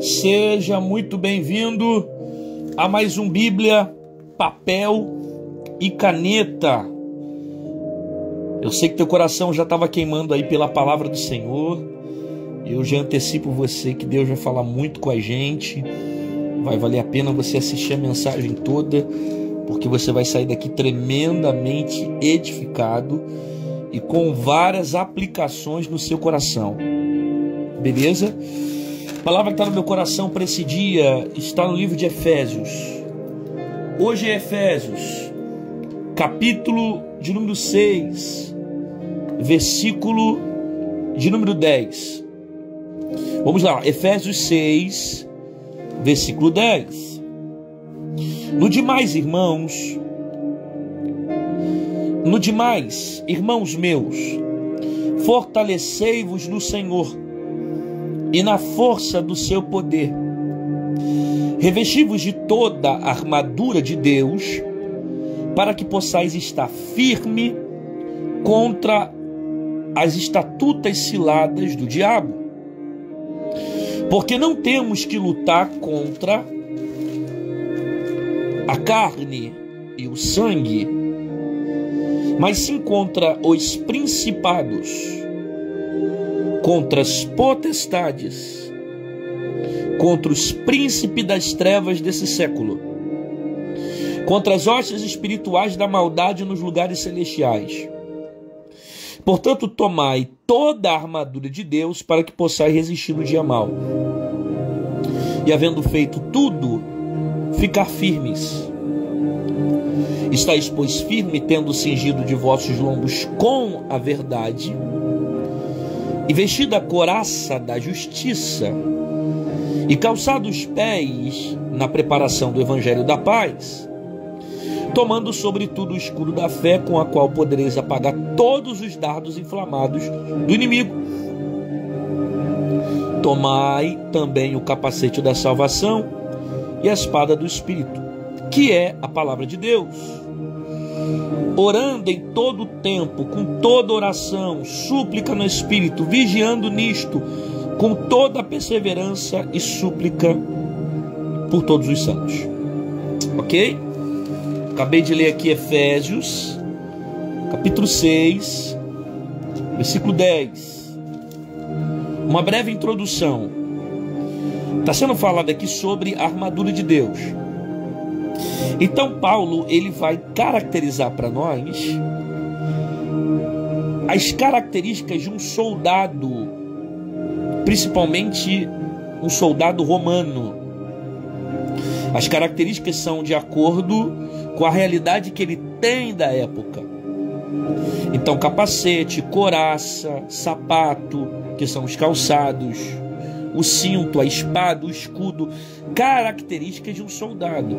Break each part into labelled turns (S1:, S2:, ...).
S1: Seja muito bem-vindo a mais um Bíblia, papel e caneta. Eu sei que teu coração já estava queimando aí pela palavra do Senhor. Eu já antecipo você que Deus vai falar muito com a gente. Vai valer a pena você assistir a mensagem toda, porque você vai sair daqui tremendamente edificado e com várias aplicações no seu coração. Beleza? A palavra que está no meu coração para esse dia está no livro de Efésios. Hoje é Efésios, capítulo de número 6, versículo de número 10. Vamos lá, Efésios 6, versículo 10. No demais, irmãos meus, fortalecei-vos no Senhor e na força do seu poder. Revesti-vos de toda a armadura de Deus, para que possais estar firme contra as astutas ciladas do diabo. Porque não temos que lutar contra a carne e o sangue, mas sim contra os principados, contra as potestades, contra os príncipes das trevas desse século, contra as hostes espirituais da maldade nos lugares celestiais. Portanto, tomai toda a armadura de Deus para que possais resistir no dia mau. E havendo feito tudo, ficar firmes. Estais, pois, firme, tendo cingido de vossos lombos com a verdade, e vestido a couraça da justiça, e calçado os pés na preparação do evangelho da paz, tomando sobretudo o escudo da fé, com a qual podereis apagar todos os dardos inflamados do inimigo. Tomai também o capacete da salvação e a espada do Espírito, que é a palavra de Deus, orando em todo o tempo, com toda oração, súplica no Espírito, vigiando nisto, com toda a perseverança e súplica por todos os santos. Ok? Acabei de ler aqui Efésios, capítulo 6, versículo 10. Uma breve introdução. Está sendo falado aqui sobre a armadura de Deus. Então Paulo, ele vai caracterizar para nós as características de um soldado, principalmente um soldado romano. As características são de acordo com a realidade que ele tem da época. Então, capacete, couraça, sapato, que são os calçados, o cinto, a espada, o escudo, características de um soldado.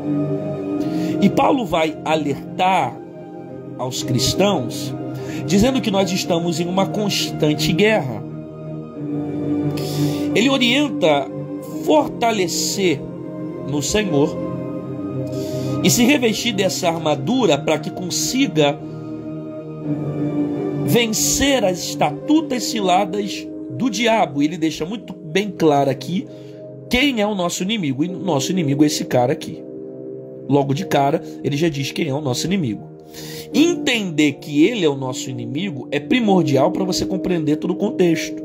S1: E Paulo vai alertar aos cristãos, dizendo que nós estamos em uma constante guerra. Ele orienta fortalecer no Senhor e se revestir dessa armadura para que consiga vencer as astutas ciladas do diabo. Ele deixa muito bem claro aqui quem é o nosso inimigo. E o nosso inimigo é esse cara aqui. Logo de cara, ele já diz quem é o nosso inimigo. Entender que ele é o nosso inimigo é primordial para você compreender todo o contexto.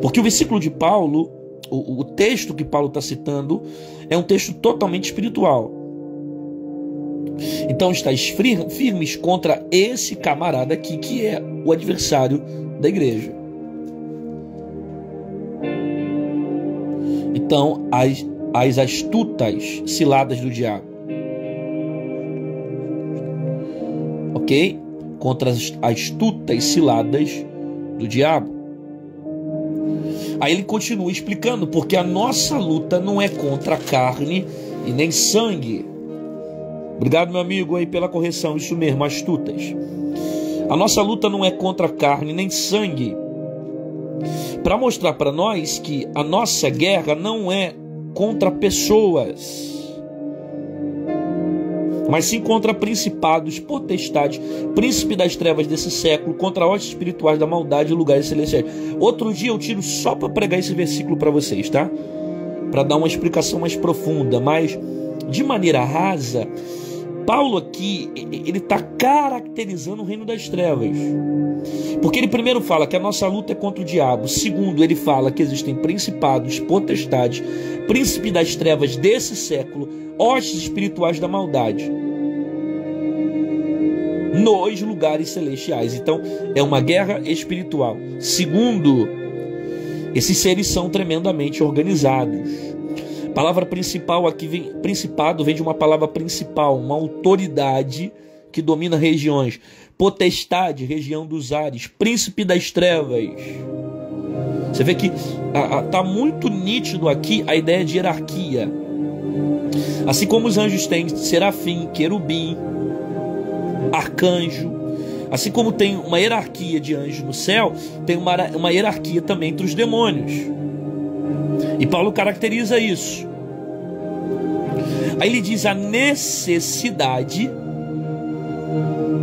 S1: Porque o versículo de Paulo, o texto que Paulo está citando, é um texto totalmente espiritual. Então, estáis firmes contra esse camarada aqui, que é o adversário da igreja. Então, as astutas ciladas do diabo. Ok? Contra as astutas ciladas do diabo. Aí ele continua explicando, porque a nossa luta não é contra a carne e nem sangue. Obrigado, meu amigo, aí pela correção, isso mesmo, astutas. A nossa luta não é contra a carne nem sangue, para mostrar para nós que a nossa guerra não é contra pessoas, mas sim contra principados, potestades, príncipe das trevas desse século, contra hostes espirituais da maldade e lugares celestiais. Outro dia eu tiro só para pregar esse versículo para vocês, tá? Para dar uma explicação mais profunda, mas de maneira rasa, Paulo aqui, ele está caracterizando o reino das trevas. Porque ele primeiro fala que a nossa luta é contra o diabo. Segundo, ele fala que existem principados, potestades, príncipe das trevas desse século, hostes espirituais da maldade nos lugares celestiais. Então, é uma guerra espiritual. Segundo, esses seres são tremendamente organizados. A palavra principal aqui vem, principado vem de uma palavra principal, uma autoridade que domina regiões. Potestade, região dos ares. Príncipe das trevas. Você vê que está muito nítido aqui a ideia de hierarquia. Assim como os anjos têm serafim, querubim, arcanjo, assim como tem uma hierarquia de anjos no céu, tem uma hierarquia também entre os demônios. E Paulo caracteriza isso. Aí ele diz a necessidade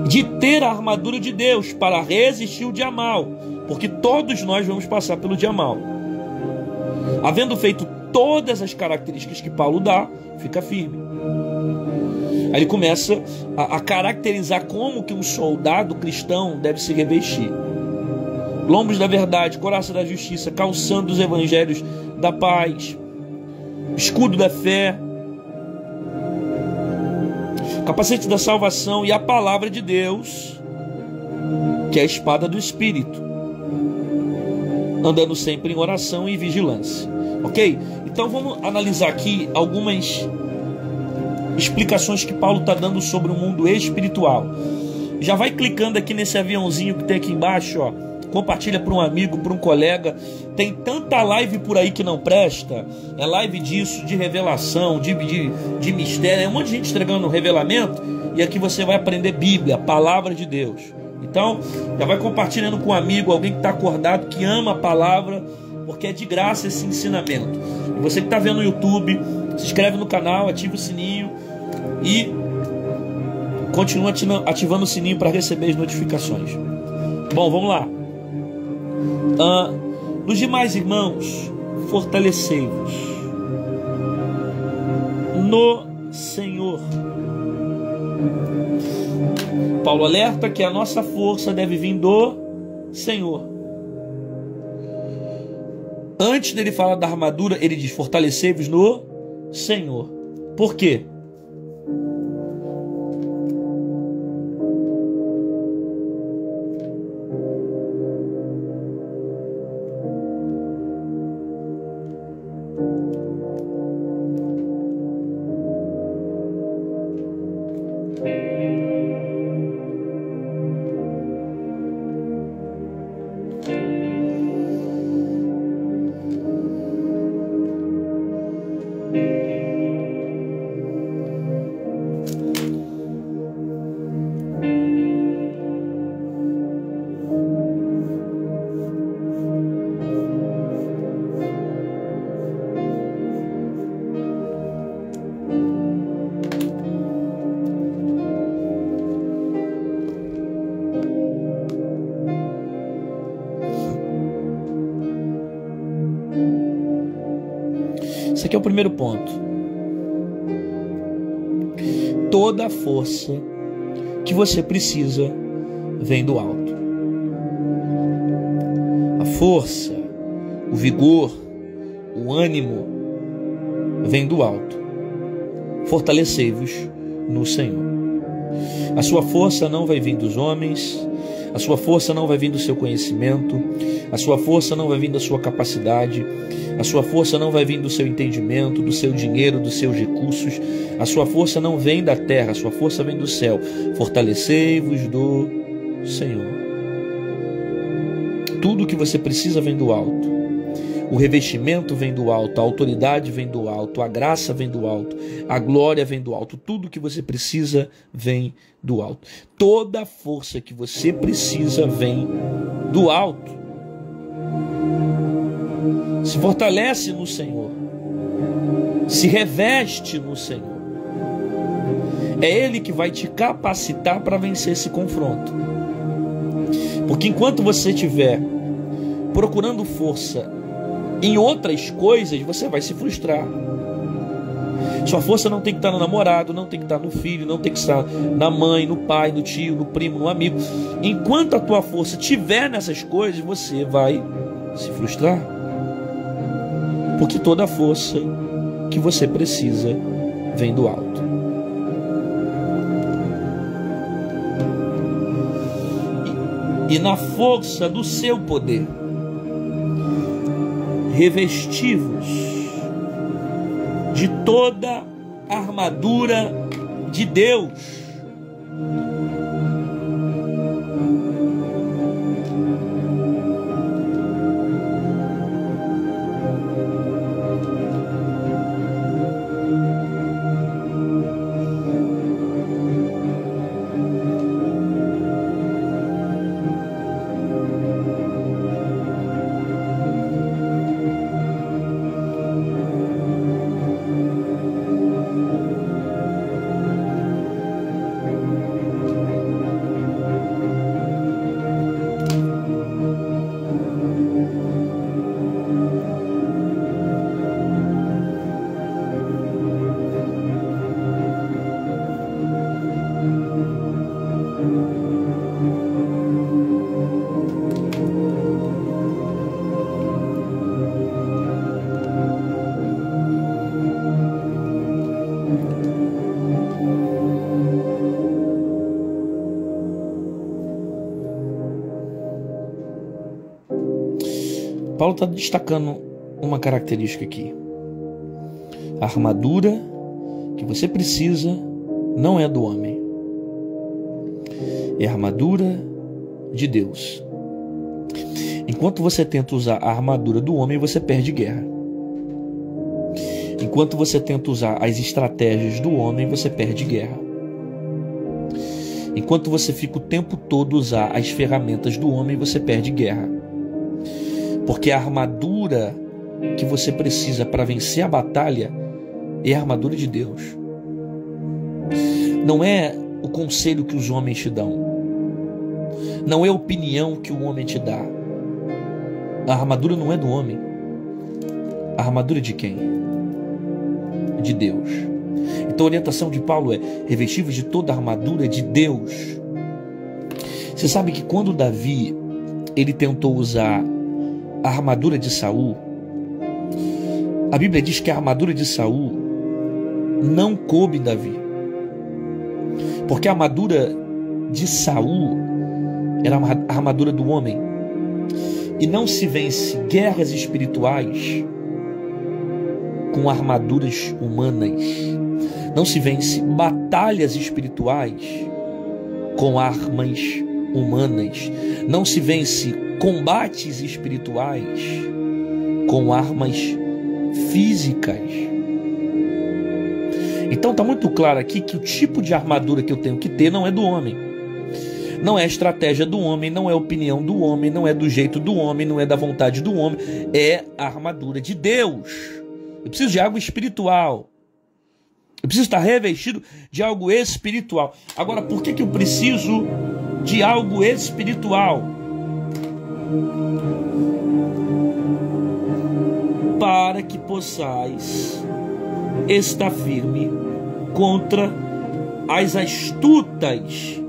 S1: de ter a armadura de Deus para resistir o dia mal, porque todos nós vamos passar pelo dia mal. Havendo feito todas as características que Paulo dá, fica firme. Aí ele começa a caracterizar como que um soldado cristão deve se revestir. Lombos da verdade, coraça da justiça, calçando os evangelhos da paz, escudo da fé, capacete da salvação e a palavra de Deus, que é a espada do Espírito, andando sempre em oração e vigilância. Ok? Então vamos analisar aqui algumas explicações que Paulo está dando sobre o mundo espiritual. Já vai clicando aqui nesse aviãozinho que tem aqui embaixo, ó. Compartilha para um amigo, para um colega. Tem tanta live por aí que não presta. É live disso, de revelação, de mistério. É um monte de gente entregando revelamento. E aqui você vai aprender Bíblia, a palavra de Deus. Então, já vai compartilhando com um amigo, alguém que está acordado, que ama a palavra, porque é de graça esse ensinamento. E você que está vendo no YouTube, se inscreve no canal, ativa o sininho e continua ativando o sininho para receber as notificações. Bom, vamos lá. Nos demais irmãos, fortalecei-vos no Senhor. Paulo alerta que a nossa força deve vir do Senhor. Antes dele falar da armadura, ele diz: fortalecei-vos no Senhor. Por quê? Esse aqui é o primeiro ponto. Toda a força que você precisa vem do alto. A força, o vigor, o ânimo vem do alto. Fortalecei-vos no Senhor. A sua força não vai vir dos homens, a sua força não vai vir do seu conhecimento, a sua força não vai vir da sua capacidade, a sua força não vai vir do seu entendimento, do seu dinheiro, dos seus recursos. A sua força não vem da terra, a sua força vem do céu. Fortalecei-vos do Senhor. Tudo que você precisa vem do alto. O revestimento vem do alto, a autoridade vem do alto, a graça vem do alto, a glória vem do alto. Tudo que você precisa vem do alto. Toda a força que você precisa vem do alto. Se fortalece no Senhor, se reveste no Senhor. É Ele que vai te capacitar para vencer esse confronto. Porque enquanto você estiver procurando força em outras coisas, você vai se frustrar. Sua força não tem que estar no namorado, não tem que estar no filho, não tem que estar na mãe, no pai, no tio, no primo, no amigo. Enquanto a tua força estiver nessas coisas, você vai se frustrar. Porque toda a força que você precisa vem do alto. E na força do seu poder, revestivos de toda a armadura de Deus. Paulo está destacando uma característica aqui. A armadura que você precisa não é do homem. É a armadura de Deus. Enquanto você tenta usar a armadura do homem, você perde guerra. Enquanto você tenta usar as estratégias do homem, você perde guerra. Enquanto você fica o tempo todo usar as ferramentas do homem, você perde guerra. Porque a armadura que você precisa para vencer a batalha é a armadura de Deus. Não é o conselho que os homens te dão. Não é a opinião que o homem te dá. A armadura não é do homem. A armadura é de quem? De Deus. Então a orientação de Paulo é: revestivos de toda a armadura de Deus. Você sabe que quando Davi ele tentou usar a armadura de Saul, a Bíblia diz que a armadura de Saul não coube em Davi, porque a armadura de Saul era a armadura do homem, e não se vence guerras espirituais com armaduras humanas, não se vence batalhas espirituais com armas humanas, não se vence combates espirituais com armas físicas. Então está muito claro aqui que o tipo de armadura que eu tenho que ter não é do homem. Não é a estratégia do homem, não é a opinião do homem, não é do jeito do homem, não é da vontade do homem. É a armadura de Deus. Eu preciso de algo espiritual. Eu preciso estar revestido de algo espiritual. Agora, por que eu preciso de algo espiritual? Para que possais estar firme contra as astutas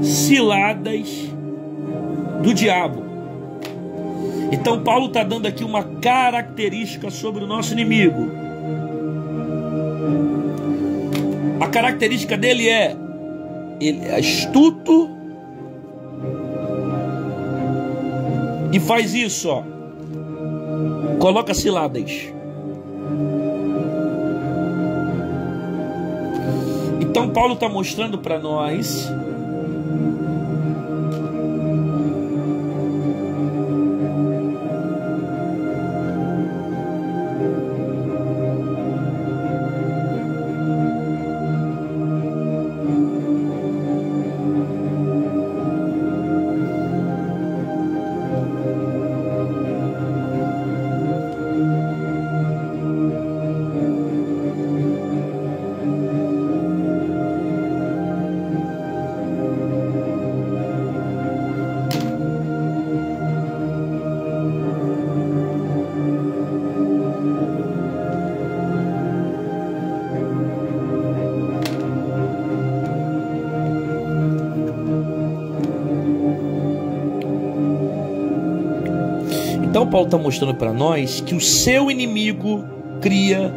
S1: ciladas do diabo. Então Paulo está dando aqui uma característica sobre o nosso inimigo. A característica dele é: ele é astuto e faz isso, ó. Coloca ciladas. Então Paulo está mostrando para nós Então Paulo está mostrando para nós que o seu inimigo cria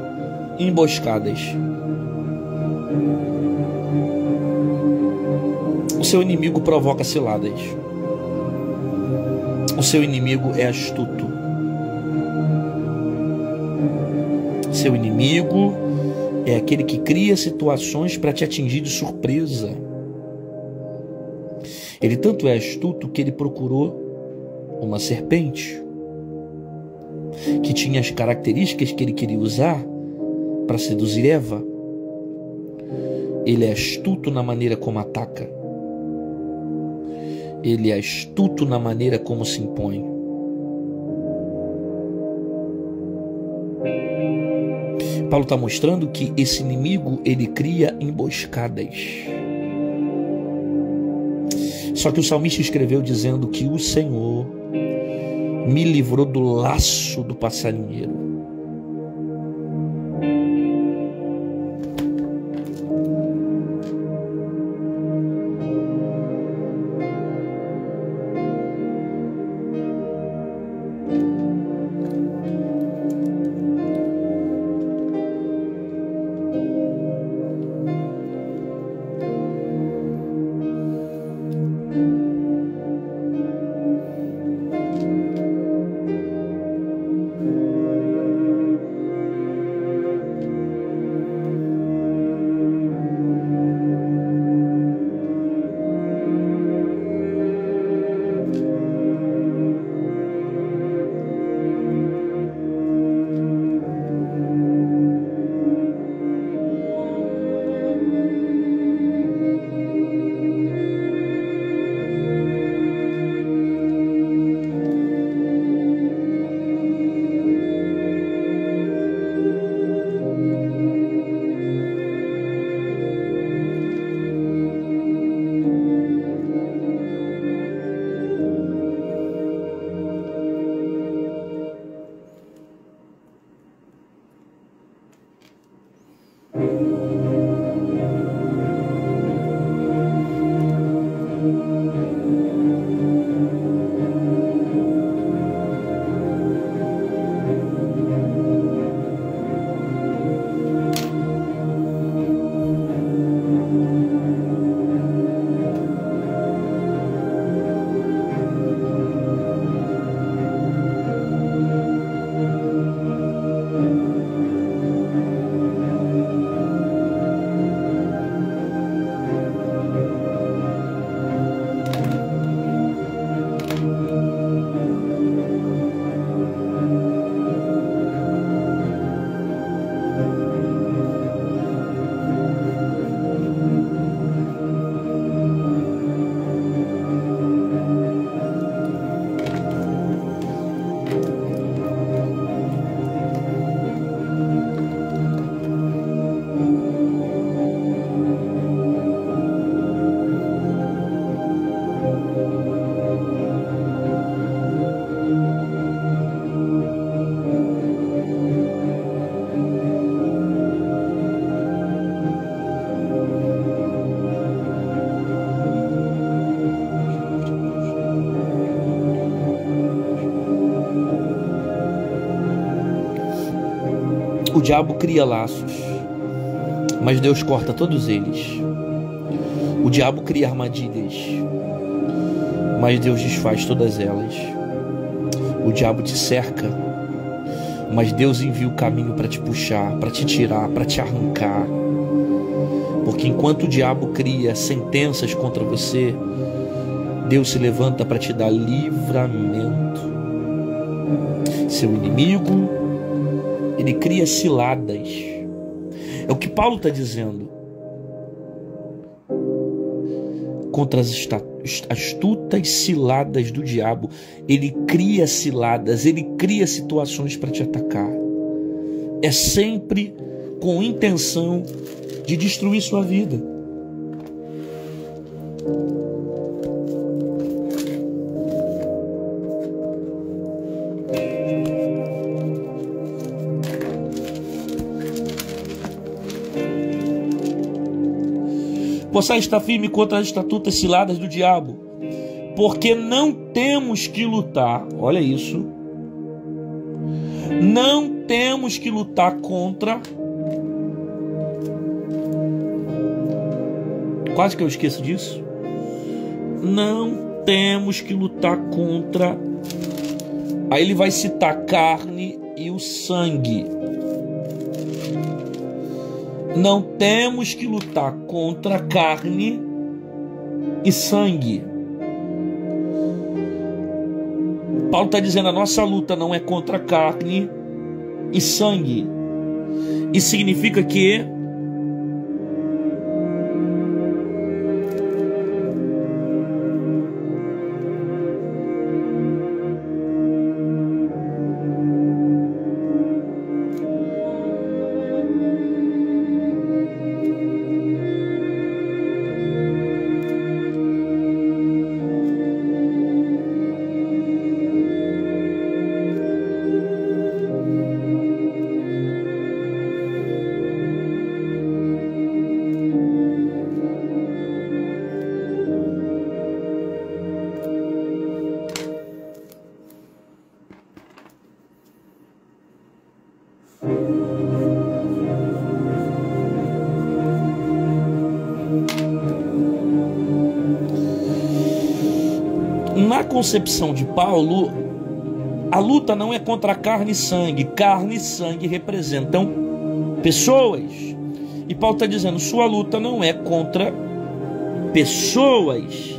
S1: emboscadas. O seu inimigo provoca ciladas. O seu inimigo é astuto. Seu inimigo é aquele que cria situações para te atingir de surpresa. Ele tanto é astuto que ele procurou uma serpente que tinha as características que ele queria usar para seduzir Eva. Ele é astuto na maneira como ataca. Ele é astuto na maneira como se impõe. Paulo está mostrando que esse inimigo, ele cria emboscadas. Só que o salmista escreveu dizendo que o Senhor me livrou do laço do passarinheiro. O diabo cria laços, mas Deus corta todos eles. O diabo cria armadilhas, mas Deus desfaz todas elas. O diabo te cerca, mas Deus envia o caminho para te puxar, para te tirar, para te arrancar. Porque enquanto o diabo cria sentenças contra você, Deus se levanta para te dar livramento. Seu inimigo, ele cria ciladas. É o que Paulo está dizendo. Contra as astutas ciladas do diabo, ele cria ciladas, ele cria situações para te atacar. É sempre com intenção de destruir sua vida. Possais estar firme contra as astutas ciladas do diabo, porque não temos que lutar, olha isso, Não temos que lutar contra. Quase que eu esqueço disso. Não temos que lutar contra. Aí ele vai citar a carne e o sangue. Não temos que lutar contra carne e sangue. Paulo está dizendo: a nossa luta não é contra carne e sangue. Isso significa que na concepção de Paulo, a luta não é contra carne e sangue. Carne e sangue representam pessoas. E Paulo está dizendo: sua luta não é contra pessoas.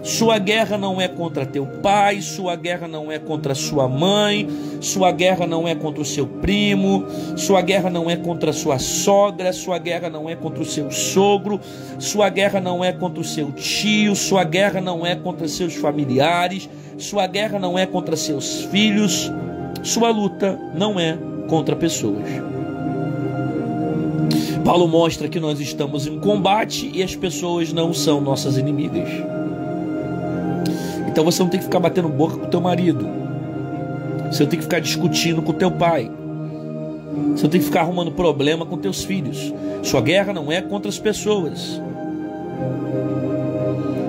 S1: Sua guerra não é contra teu pai, sua guerra não é contra sua mãe, sua guerra não é contra o seu primo, sua guerra não é contra sua sogra, sua guerra não é contra o seu sogro, sua guerra não é contra o seu tio, sua guerra não é contra seus familiares, sua guerra não é contra seus filhos, sua luta não é contra pessoas. Paulo mostra que nós estamos em combate e as pessoas não são nossas inimigas. Então você não tem que ficar batendo boca com o teu marido. Você não tem que ficar discutindo com o teu pai. Você não tem que ficar arrumando problema com teus filhos. Sua guerra não é contra as pessoas.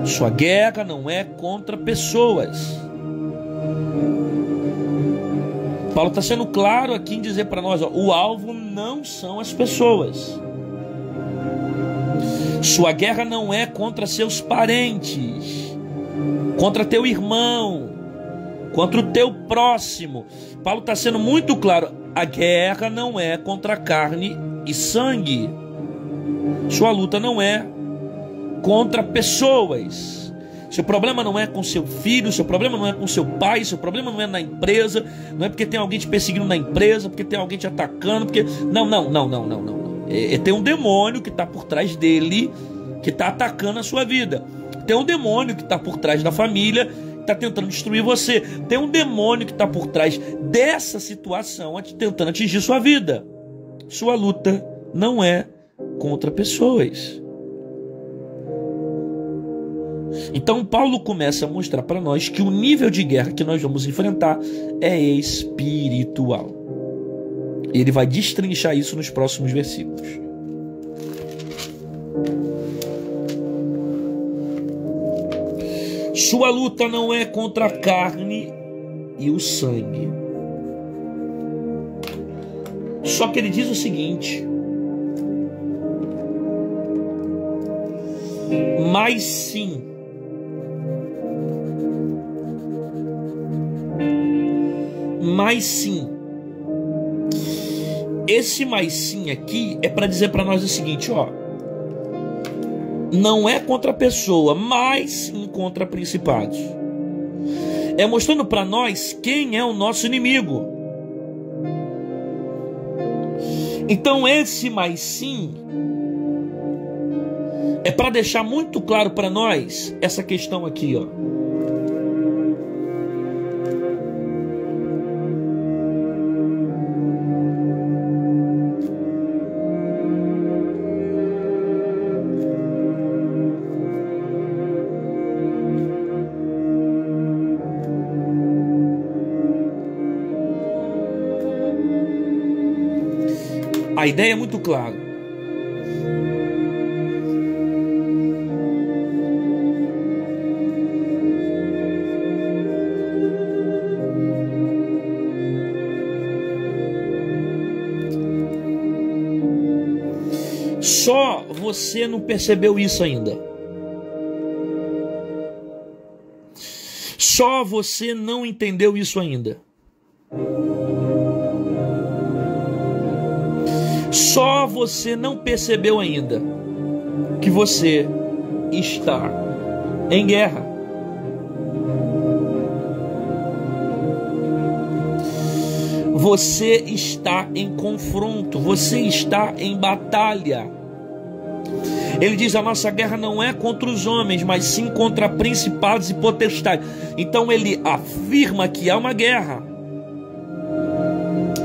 S1: Sua guerra não é contra pessoas. Paulo está sendo claro aqui em dizer para nós, o alvo não são as pessoas. Sua guerra não é contra seus parentes, contra teu irmão, contra o teu próximo. Paulo está sendo muito claro: a guerra não é contra carne e sangue. Sua luta não é contra pessoas. Seu problema não é com seu filho, seu problema não é com seu pai, seu problema não é na empresa, não é porque tem alguém te perseguindo na empresa, porque tem alguém te atacando, porque... Não. Tem um demônio que está por trás dele, que está atacando a sua vida. Tem um demônio que está por trás da família, que está tentando destruir você. Tem um demônio que está por trás dessa situação, tentando atingir sua vida. Sua luta não é contra pessoas. Então Paulo começa a mostrar para nós que o nível de guerra que nós vamos enfrentar é espiritual. E ele vai destrinchar isso nos próximos versículos. Sua luta não é contra a carne e o sangue. Só que ele diz o seguinte: mas sim, esse mais sim aqui é para dizer para nós o seguinte, ó: não é contra a pessoa, mas sim contra principados. É mostrando para nós quem é o nosso inimigo. Então esse mais sim é para deixar muito claro para nós essa questão aqui, ó. A ideia é muito clara. Só você não percebeu isso ainda. Só você não entendeu isso ainda. Só você não percebeu ainda que você está em guerra. Você está em confronto, você está em batalha. Ele diz: a nossa guerra não é contra os homens, mas sim contra principados e potestades. Então ele afirma que há uma guerra.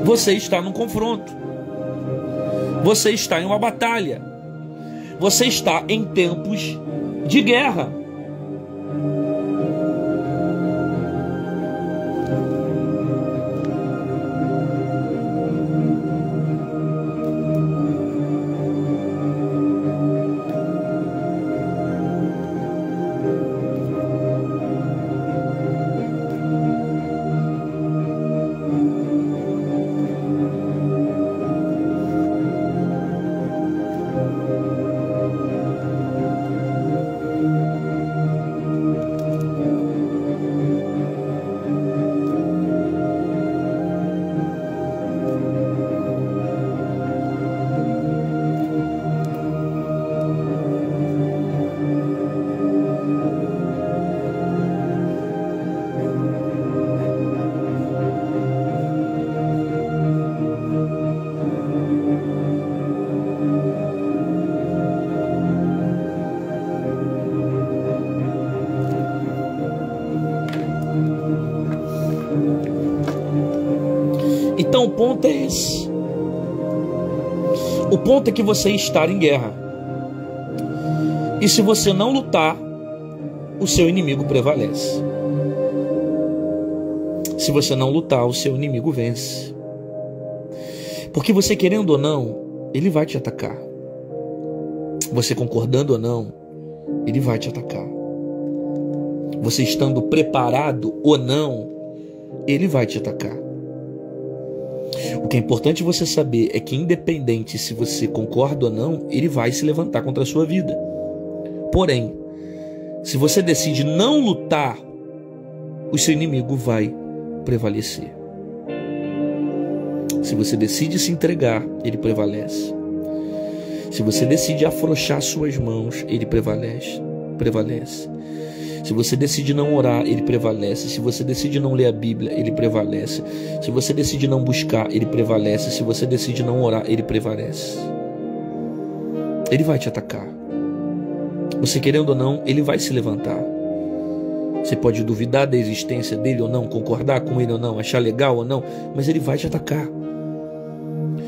S1: Você está num confronto. Você está em uma batalha. Você está em tempos de guerra. Então o ponto é esse. O ponto é que você está em guerra. E se você não lutar, o seu inimigo prevalece. Se você não lutar, o seu inimigo vence. Porque você querendo ou não, ele vai te atacar. Você concordando ou não, ele vai te atacar. Você estando preparado ou não, ele vai te atacar. O que é importante você saber é que, independente se você concorda ou não, ele vai se levantar contra a sua vida. Porém, se você decide não lutar, o seu inimigo vai prevalecer. Se você decide se entregar, ele prevalece. Se você decide afrouxar suas mãos, ele prevalece. Se você decide não orar, ele prevalece. Se você decide não ler a Bíblia, ele prevalece. Se você decide não buscar, ele prevalece. Se você decide não orar, ele prevalece. Ele vai te atacar. Você querendo ou não, ele vai se levantar. Você pode duvidar da existência dele ou não, concordar com ele ou não, achar legal ou não, mas ele vai te atacar.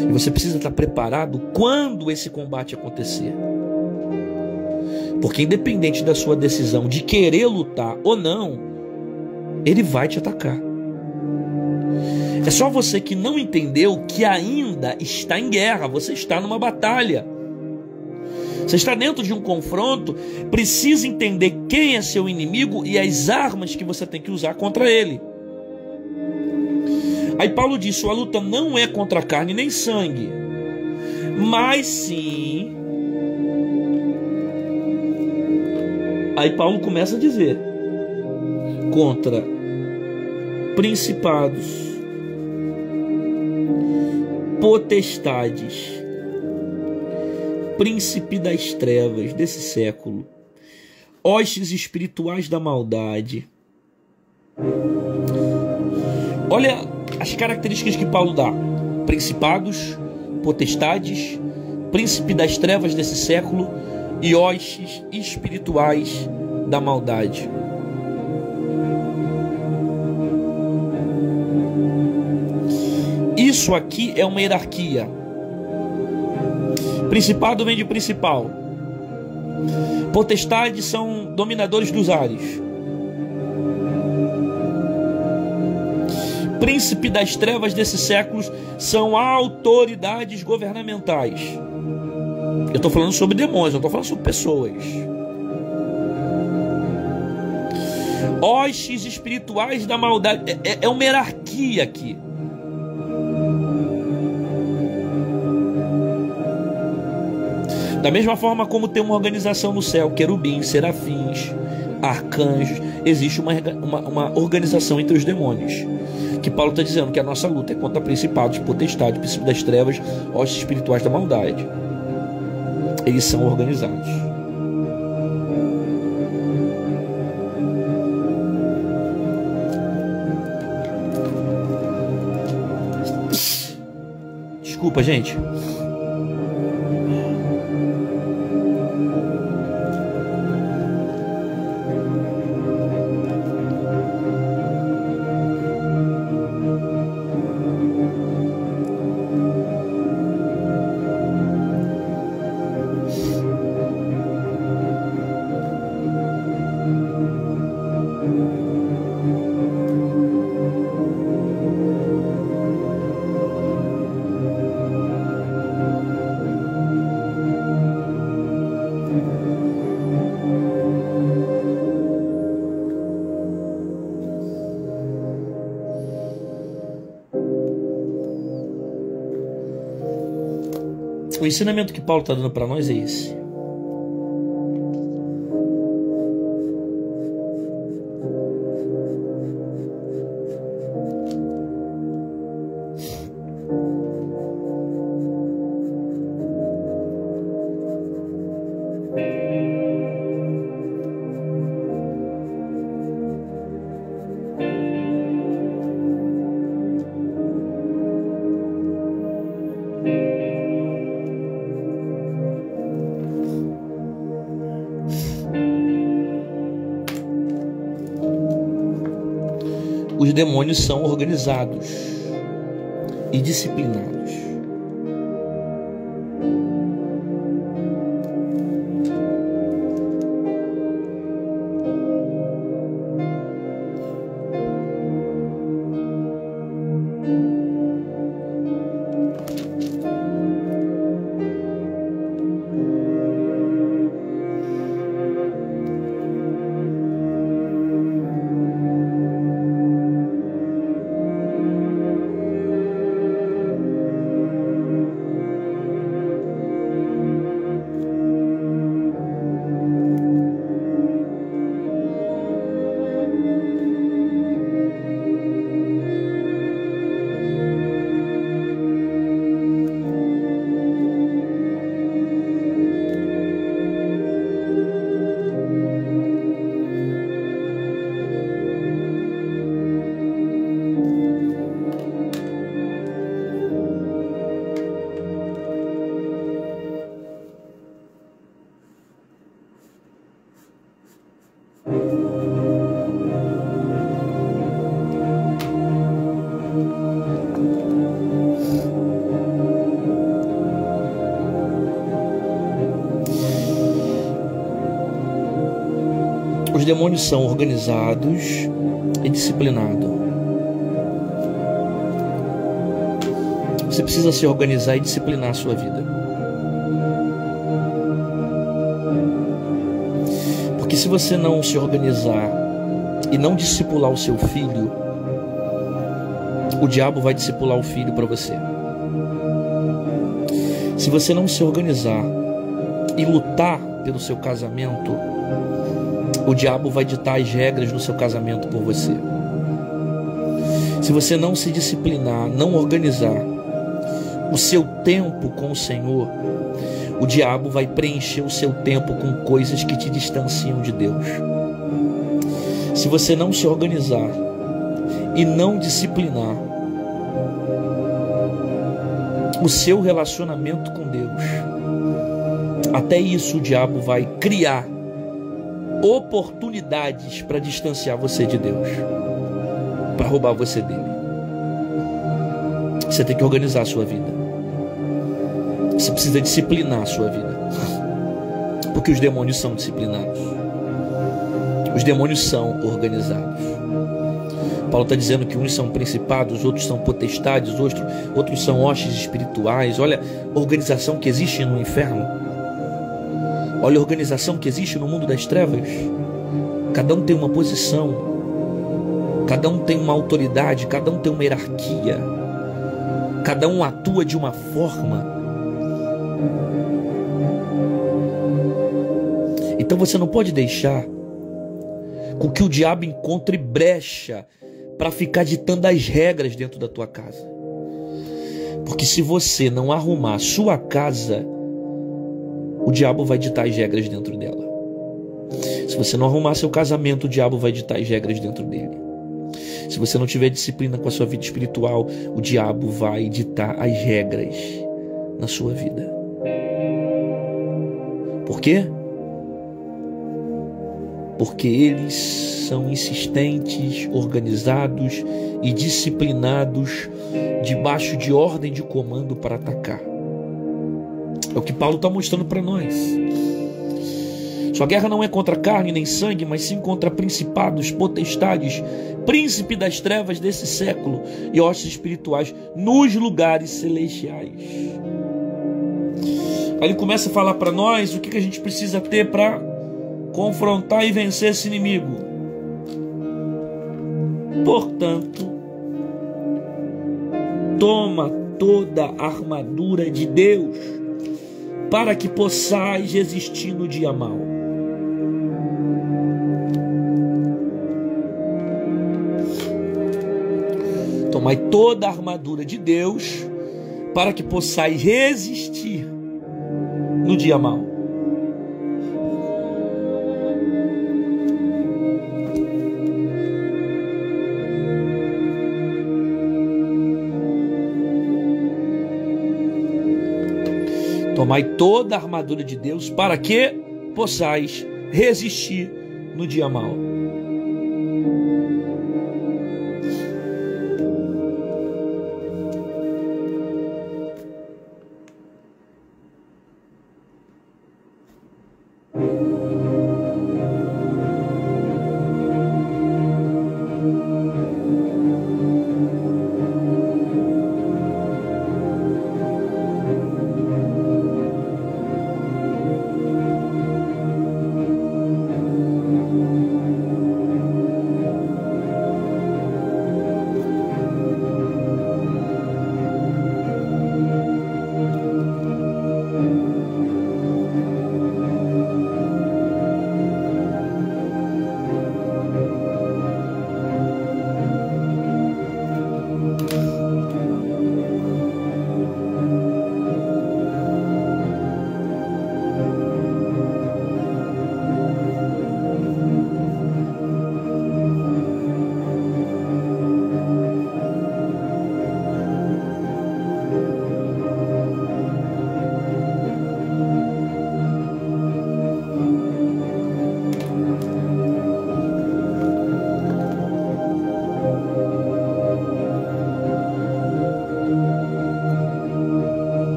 S1: E você precisa estar preparado quando esse combate acontecer. Porque independente da sua decisão de querer lutar ou não, ele vai te atacar. É só você que não entendeu que ainda está em guerra, você está numa batalha. Você está dentro de um confronto, precisa entender quem é seu inimigo e as armas que você tem que usar contra ele. Aí Paulo diz: sua luta não é contra carne nem sangue, mas sim... Aí Paulo começa a dizer: contra principados, potestades, príncipe das trevas desse século, hostes espirituais da maldade. Olha as características que Paulo dá: principados, potestades, príncipe das trevas desse século e hostes espirituais da maldade. Isso aqui é uma hierarquia. Principado vem de principal. Potestades são dominadores dos ares. Príncipe das trevas desses séculos são autoridades governamentais. Eu estou falando sobre demônios, eu estou falando sobre pessoas. Hostes espirituais da maldade. É uma hierarquia aqui. Da mesma forma como tem uma organização no céu, querubins, serafins, arcanjos, existe uma organização entre os demônios, que Paulo está dizendo que a nossa luta é contra principados, potestades, princípios das trevas, hostes espirituais da maldade. Eles são organizados. Desculpa, gente. O ensinamento que Paulo está dando para nós é esse. Os demônios são organizados e disciplinados. Os demônios são organizados e disciplinados. Você precisa se organizar e disciplinar a sua vida. Porque se você não se organizar e não discipular o seu filho, o diabo vai discipular o filho para você. Se você não se organizar e lutar pelo seu casamento, o diabo vai ditar as regras do seu casamento por você. Se você não se disciplinar, não organizar o seu tempo com o Senhor, o diabo vai preencher o seu tempo com coisas que te distanciam de Deus. Se você não se organizar e não disciplinar o seu relacionamento com Deus, até isso o diabo vai criar oportunidades para distanciar você de Deus, para roubar você dele. Você tem que organizar a sua vida. Você precisa disciplinar a sua vida, porque os demônios são disciplinados. Os demônios são organizados. Paulo está dizendo que uns são principados, outros são potestades, outros são hostes espirituais. Olha a organização que existe no inferno. Olha a organização que existe no mundo das trevas. Cada um tem uma posição, cada um tem uma autoridade, cada um tem uma hierarquia, cada um atua de uma forma. Então você não pode deixar com que o diabo encontre brecha para ficar ditando as regras dentro da tua casa. Porque se você não arrumar a sua casa, o diabo vai ditar as regras dentro dela. Se você não arrumar seu casamento, o diabo vai ditar as regras dentro dele. Se você não tiver disciplina com a sua vida espiritual, o diabo vai ditar as regras na sua vida. Por quê? Porque eles são insistentes, organizados e disciplinados debaixo de ordem de comando para atacar. É o que Paulo está mostrando para nós. Sua guerra não é contra carne nem sangue, mas sim contra principados, potestades, príncipe das trevas desse século e hostes espirituais nos lugares celestiais. Aí ele começa a falar para nós o que a gente precisa ter para confrontar e vencer esse inimigo. Portanto, toma toda a armadura de Deus para que possais resistir no dia mau. Tomai toda a armadura de Deus para que possais resistir no dia mau. Tomai toda a armadura de Deus para que possais resistir no dia mau.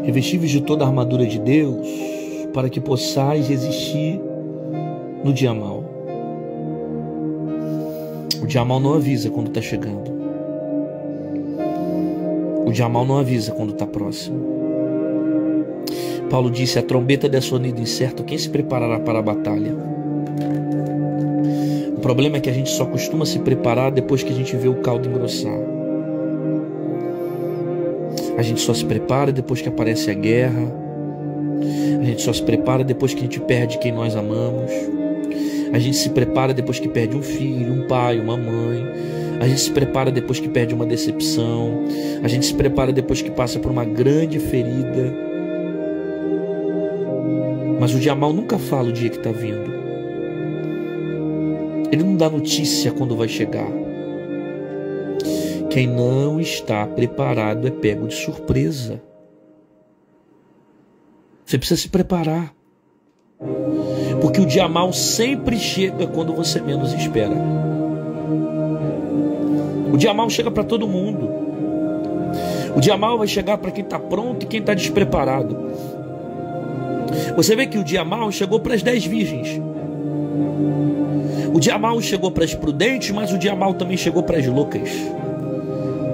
S1: Revestivos de toda a armadura de Deus, para que possais resistir no dia mau. O dia mau não avisa quando está chegando. O dia mau não avisa quando está próximo. Paulo disse: a trombeta der sonido incerto, quem se preparará para a batalha? O problema é que a gente só costuma se preparar depois que a gente vê o caldo engrossar. A gente só se prepara depois que aparece a guerra. A gente só se prepara depois que a gente perde quem nós amamos. A gente se prepara depois que perde um filho, um pai, uma mãe. A gente se prepara depois que perde uma decepção. A gente se prepara depois que passa por uma grande ferida. Mas o dia mau nunca fala o dia que está vindo. Ele não dá notícia quando vai chegar. Quem não está preparado é pego de surpresa. Você precisa se preparar. Porque o dia mau sempre chega quando você menos espera. O dia mau chega para todo mundo. O dia mau vai chegar para quem está pronto e quem está despreparado. Você vê que o dia mau chegou para as 10 virgens. O dia mau chegou para as prudentes, mas o dia mau também chegou para as loucas.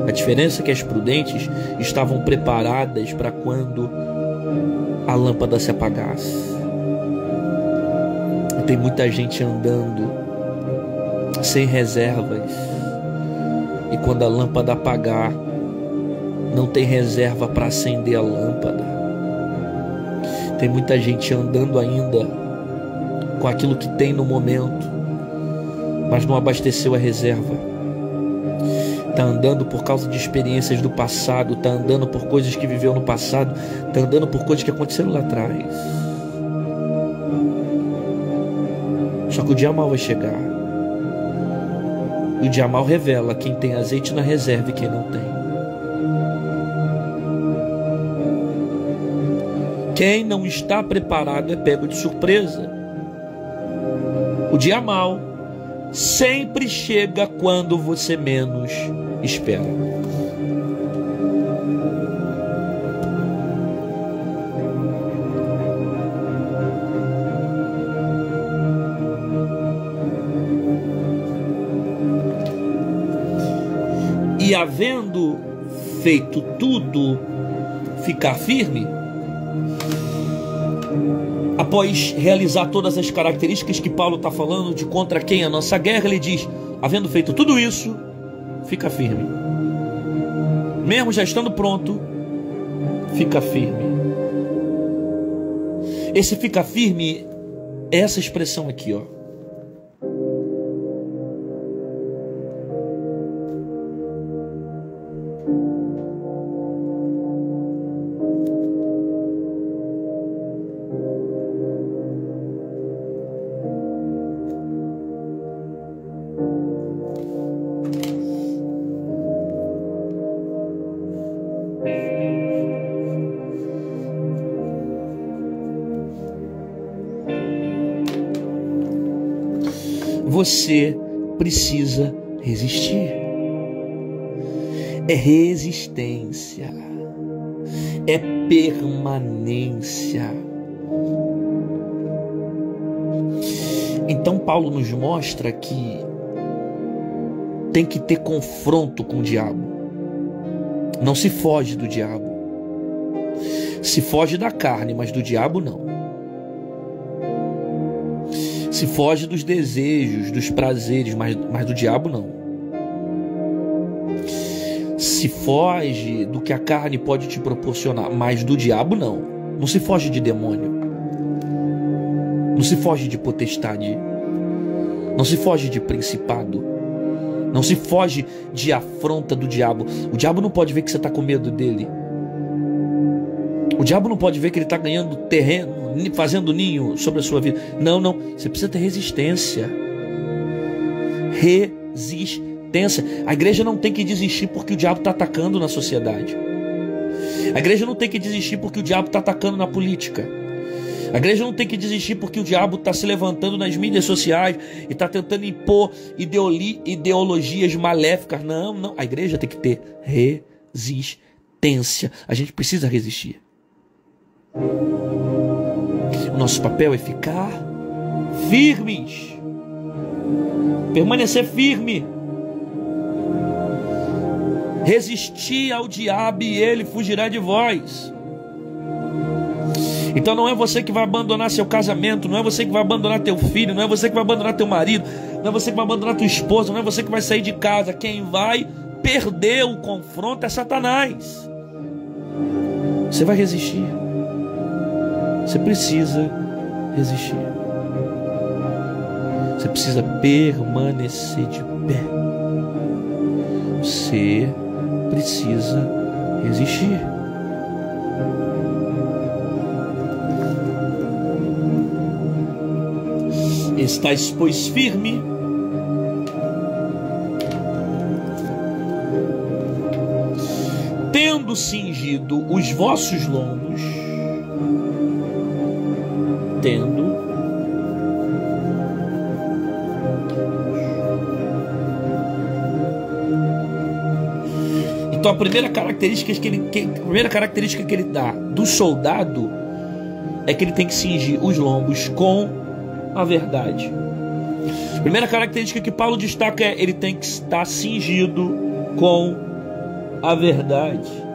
S1: A diferença é que as prudentes estavam preparadas para quando a lâmpada se apagasse. E tem muita gente andando sem reservas. E quando a lâmpada apagar, não tem reserva para acender a lâmpada. Tem muita gente andando ainda com aquilo que tem no momento, mas não abasteceu a reserva. Está andando por causa de experiências do passado, está andando por coisas que viveu no passado, está andando por coisas que aconteceram lá atrás. Só que o dia mau vai chegar. E o dia mau revela quem tem azeite na reserva e quem não tem. Quem não está preparado é pego de surpresa. O dia mau sempre chega quando você menos espera. E havendo feito tudo, ficar firme. Após realizar todas as características que Paulo está falando de contra quem a nossa guerra, ele diz: havendo feito tudo isso, fica firme. Mesmo já estando pronto, fica firme. Esse fica firme é essa expressão aqui, ó. Você precisa resistir. É resistência. É permanência. Então Paulo nos mostra que tem que ter confronto com o diabo. Não se foge do diabo. Se foge da carne, mas do diabo não. Se foge dos desejos, dos prazeres, mas do diabo não. Se foge do que a carne pode te proporcionar, mas do diabo não. Não se foge de demônio. Não se foge de potestade. Não se foge de principado. Não se foge de afronta do diabo. O diabo não pode ver que você está com medo dele. O diabo não pode ver que ele está ganhando terreno, fazendo ninho sobre a sua vida. Não, não. Você precisa ter resistência. Resistência. A igreja não tem que desistir porque o diabo está atacando na sociedade. A igreja não tem que desistir porque o diabo está atacando na política. A igreja não tem que desistir porque o diabo está se levantando nas mídias sociais e está tentando impor ideologias maléficas. Não, não. A igreja tem que ter resistência. A gente precisa resistir. O nosso papel é ficar firmes, permanecer firme, resistir ao diabo e ele fugirá de vós. Então não é você que vai abandonar seu casamento, não é você que vai abandonar teu filho, não é você que vai abandonar teu marido, não é você que vai abandonar tua esposa, não é você que vai sair de casa. Quem vai perder o confronto é Satanás. Você vai resistir. Você precisa resistir. Você precisa permanecer de pé. Você precisa resistir. Estais, pois, firme, tendo cingido os vossos lombos, Então a primeira característica que ele dá do soldado é que ele tem que cingir os lombos com a verdade. A primeira característica que Paulo destaca é ele tem que estar cingido com a verdade.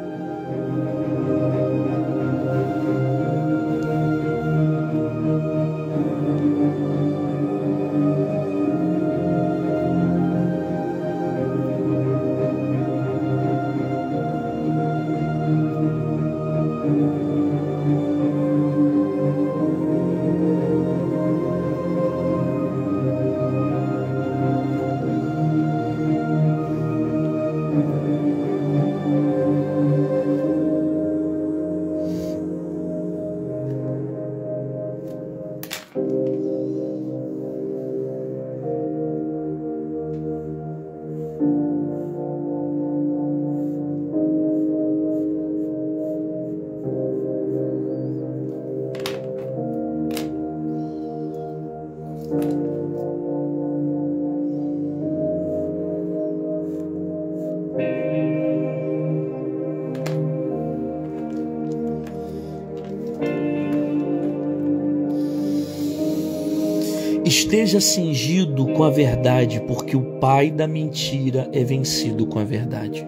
S1: Esteja cingido com a verdade, porque o pai da mentira é vencido com a verdade.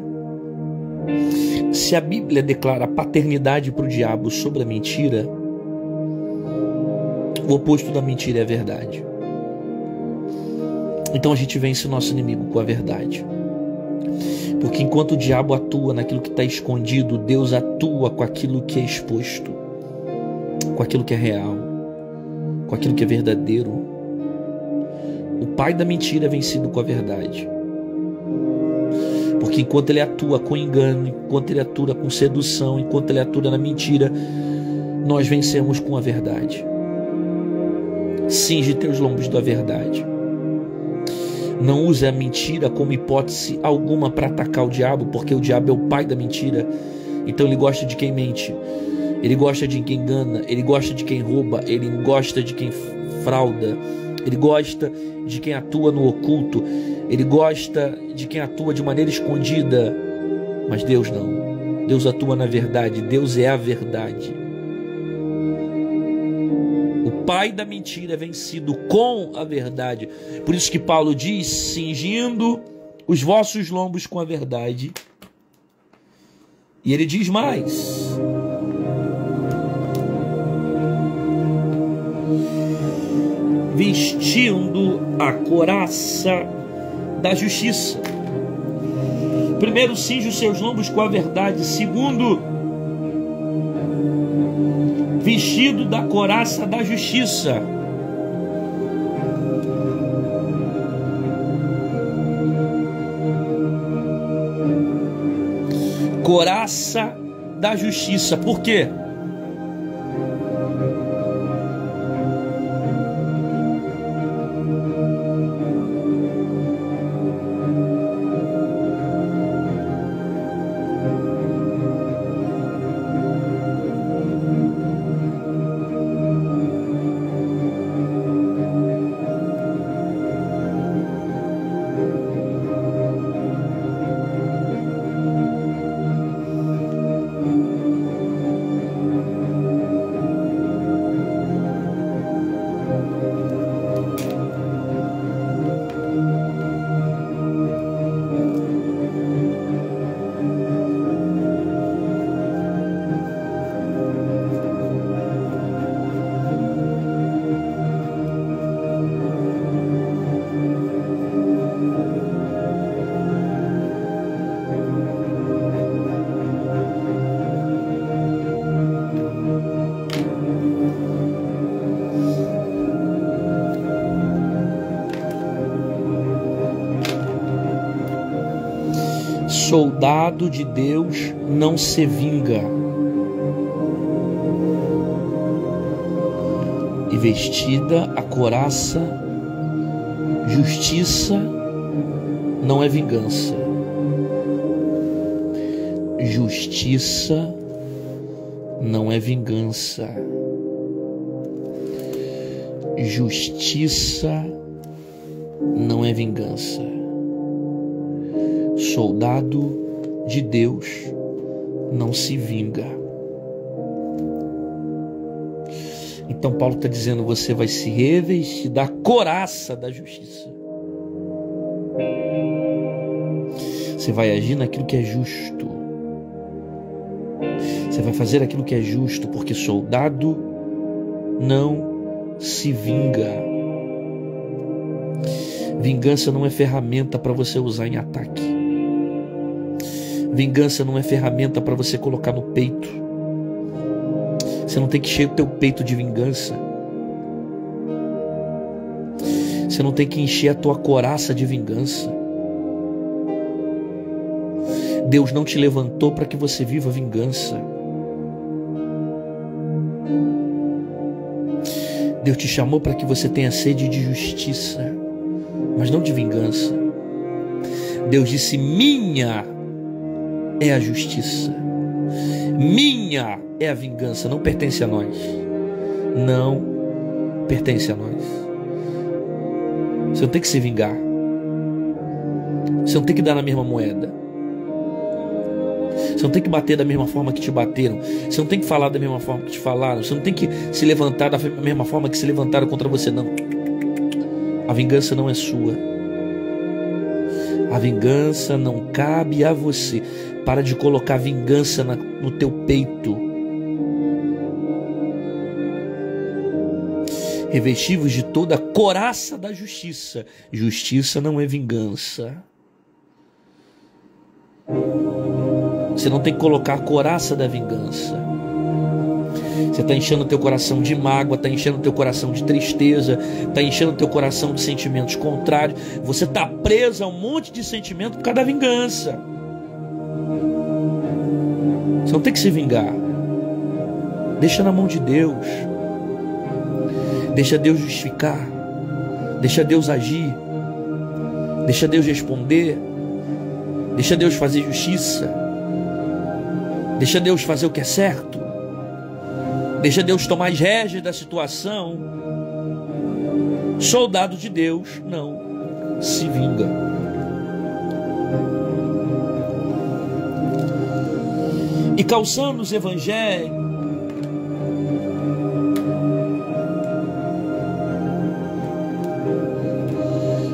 S1: Se a Bíblia declara paternidade para o diabo sobre a mentira, o oposto da mentira é a verdade. Então a gente vence o nosso inimigo com a verdade. Porque enquanto o diabo atua naquilo que está escondido, Deus atua com aquilo que é exposto, com aquilo que é real, com aquilo que é verdadeiro. O pai da mentira é vencido com a verdade. Porque enquanto ele atua com engano, enquanto ele atua com sedução, enquanto ele atua na mentira, nós vencemos com a verdade. Cinge teus lombos da verdade. Não use a mentira como hipótese alguma para atacar o diabo, porque o diabo é o pai da mentira. Então ele gosta de quem mente, ele gosta de quem engana, ele gosta de quem rouba, ele gosta de quem frauda, ele gosta de quem atua no oculto, ele gosta de quem atua de maneira escondida. Mas Deus não. Deus atua na verdade. Deus é a verdade. O pai da mentira é vencido com a verdade. Por isso que Paulo diz: cingindo os vossos lombos com a verdade. E ele diz mais: vestindo a couraça da justiça. Primeiro, cinge os seus lombos com a verdade. Segundo, vestido da couraça da justiça. Couraça da justiça. Por quê? Soldado de Deus não se vinga. E vestida a couraça, justiça não é vingança. Justiça não é vingança. Justiça não é vingança. Soldado de Deus não se vinga. Então Paulo está dizendo: você vai se revestir da couraça da justiça. Você vai agir naquilo que é justo. Você vai fazer aquilo que é justo, porque soldado não se vinga. Vingança não é ferramenta para você usar em ataque. Vingança não é ferramenta para você colocar no peito. Você não tem que encher o teu peito de vingança. Você não tem que encher a tua couraça de vingança. Deus não te levantou para que você viva vingança. Deus te chamou para que você tenha sede de justiça, mas não de vingança. Deus disse: minha é a justiça, minha é a vingança, não pertence a nós. Não pertence a nós. Você não tem que se vingar. Você não tem que dar na mesma moeda. Você não tem que bater da mesma forma que te bateram. Você não tem que falar da mesma forma que te falaram. Você não tem que se levantar da mesma forma que se levantaram contra você, não. A vingança não é sua. A vingança não cabe a você. Para de colocar vingança no teu peito. Revestivos de toda a couraça da justiça. Justiça não é vingança. Você não tem que colocar a couraça da vingança. Você está enchendo o teu coração de mágoa, está enchendo o teu coração de tristeza, está enchendo o teu coração de sentimentos contrários. Você está preso a um monte de sentimento por causa da vingança. Você não tem que se vingar. Deixa na mão de Deus. Deixa Deus justificar. Deixa Deus agir. Deixa Deus responder. Deixa Deus fazer justiça. Deixa Deus fazer o que é certo. Deixa Deus tomar as rédeas da situação. Soldado de Deus não se vinga. E calçando os evangelhos,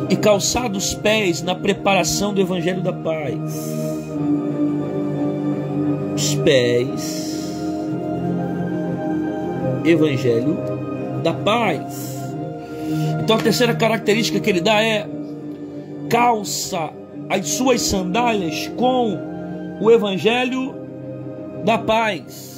S1: e calçados os pés na preparação do evangelho da paz. Os pés, evangelho da paz. Então a terceira característica que ele dá é: calça as suas sandálias com o evangelho da paz.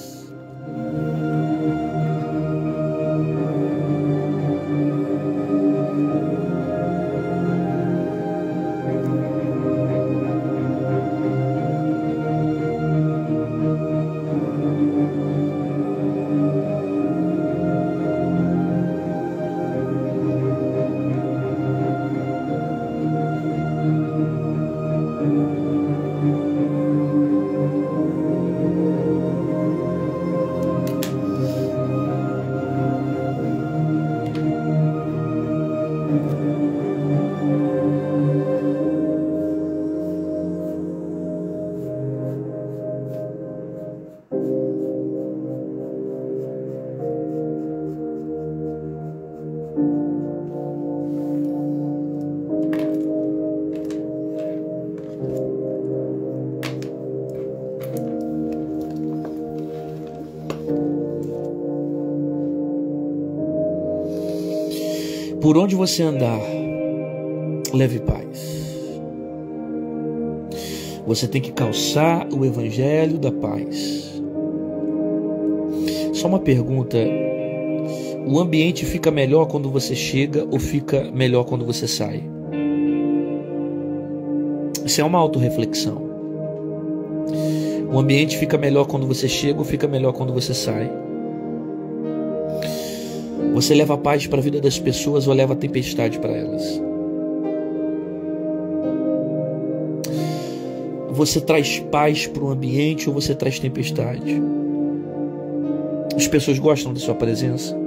S1: Por onde você andar, leve paz. Você tem que calçar o evangelho da paz. Só uma pergunta: o ambiente fica melhor quando você chega ou fica melhor quando você sai? Isso é uma autorreflexão. O ambiente fica melhor quando você chega ou fica melhor quando você sai? Você leva paz para a vida das pessoas ou leva tempestade para elas? Você traz paz para o ambiente ou você traz tempestade? As pessoas gostam da sua presença?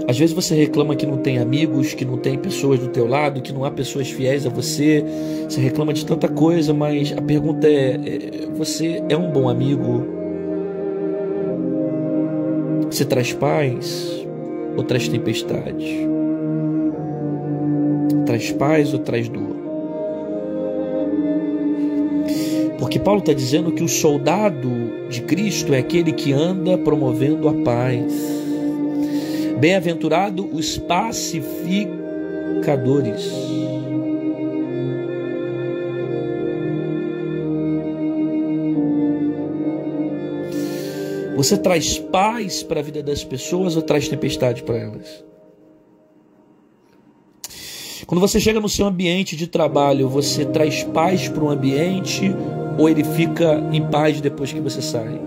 S1: Às vezes você reclama que não tem amigos, que não tem pessoas do teu lado, que não há pessoas fiéis a você. Você reclama de tanta coisa, mas a pergunta é: você é um bom amigo? Você traz paz ou traz tempestade? Traz paz ou traz dor? Porque Paulo está dizendo que o soldado de Cristo é aquele que anda promovendo a paz. Bem-aventurado os pacificadores. Você traz paz para a vida das pessoas ou traz tempestade para elas? Quando você chega no seu ambiente de trabalho, você traz paz para o ambiente ou ele fica em paz depois que você sai?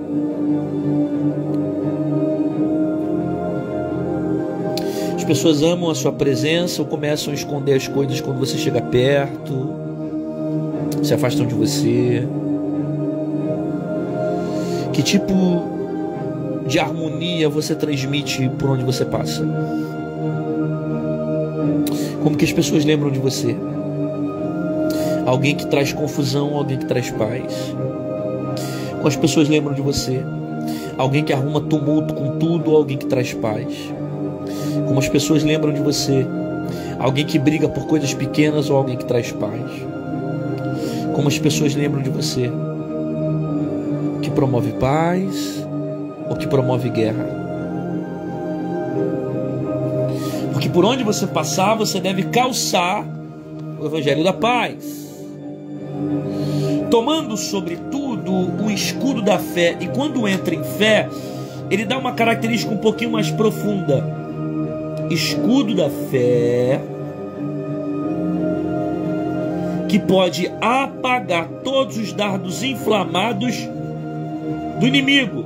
S1: As pessoas amam a sua presença ou começam a esconder as coisas quando você chega perto, se afastam de você? Que tipo de harmonia você transmite por onde você passa? Como que as pessoas lembram de você? Alguém que traz confusão ou alguém que traz paz? Como as pessoas lembram de você? Alguém que arruma tumulto com tudo ou alguém que traz paz? Como as pessoas lembram de você? Alguém que briga por coisas pequenas ou alguém que traz paz? Como as pessoas lembram de você? Que promove paz ou que promove guerra? Porque por onde você passar, você deve calçar o evangelho da paz, tomando sobretudo o escudo da fé. E quando entra em fé, ele dá uma característica um pouquinho mais profunda. Escudo da fé, que pode apagar todos os dardos inflamados do inimigo.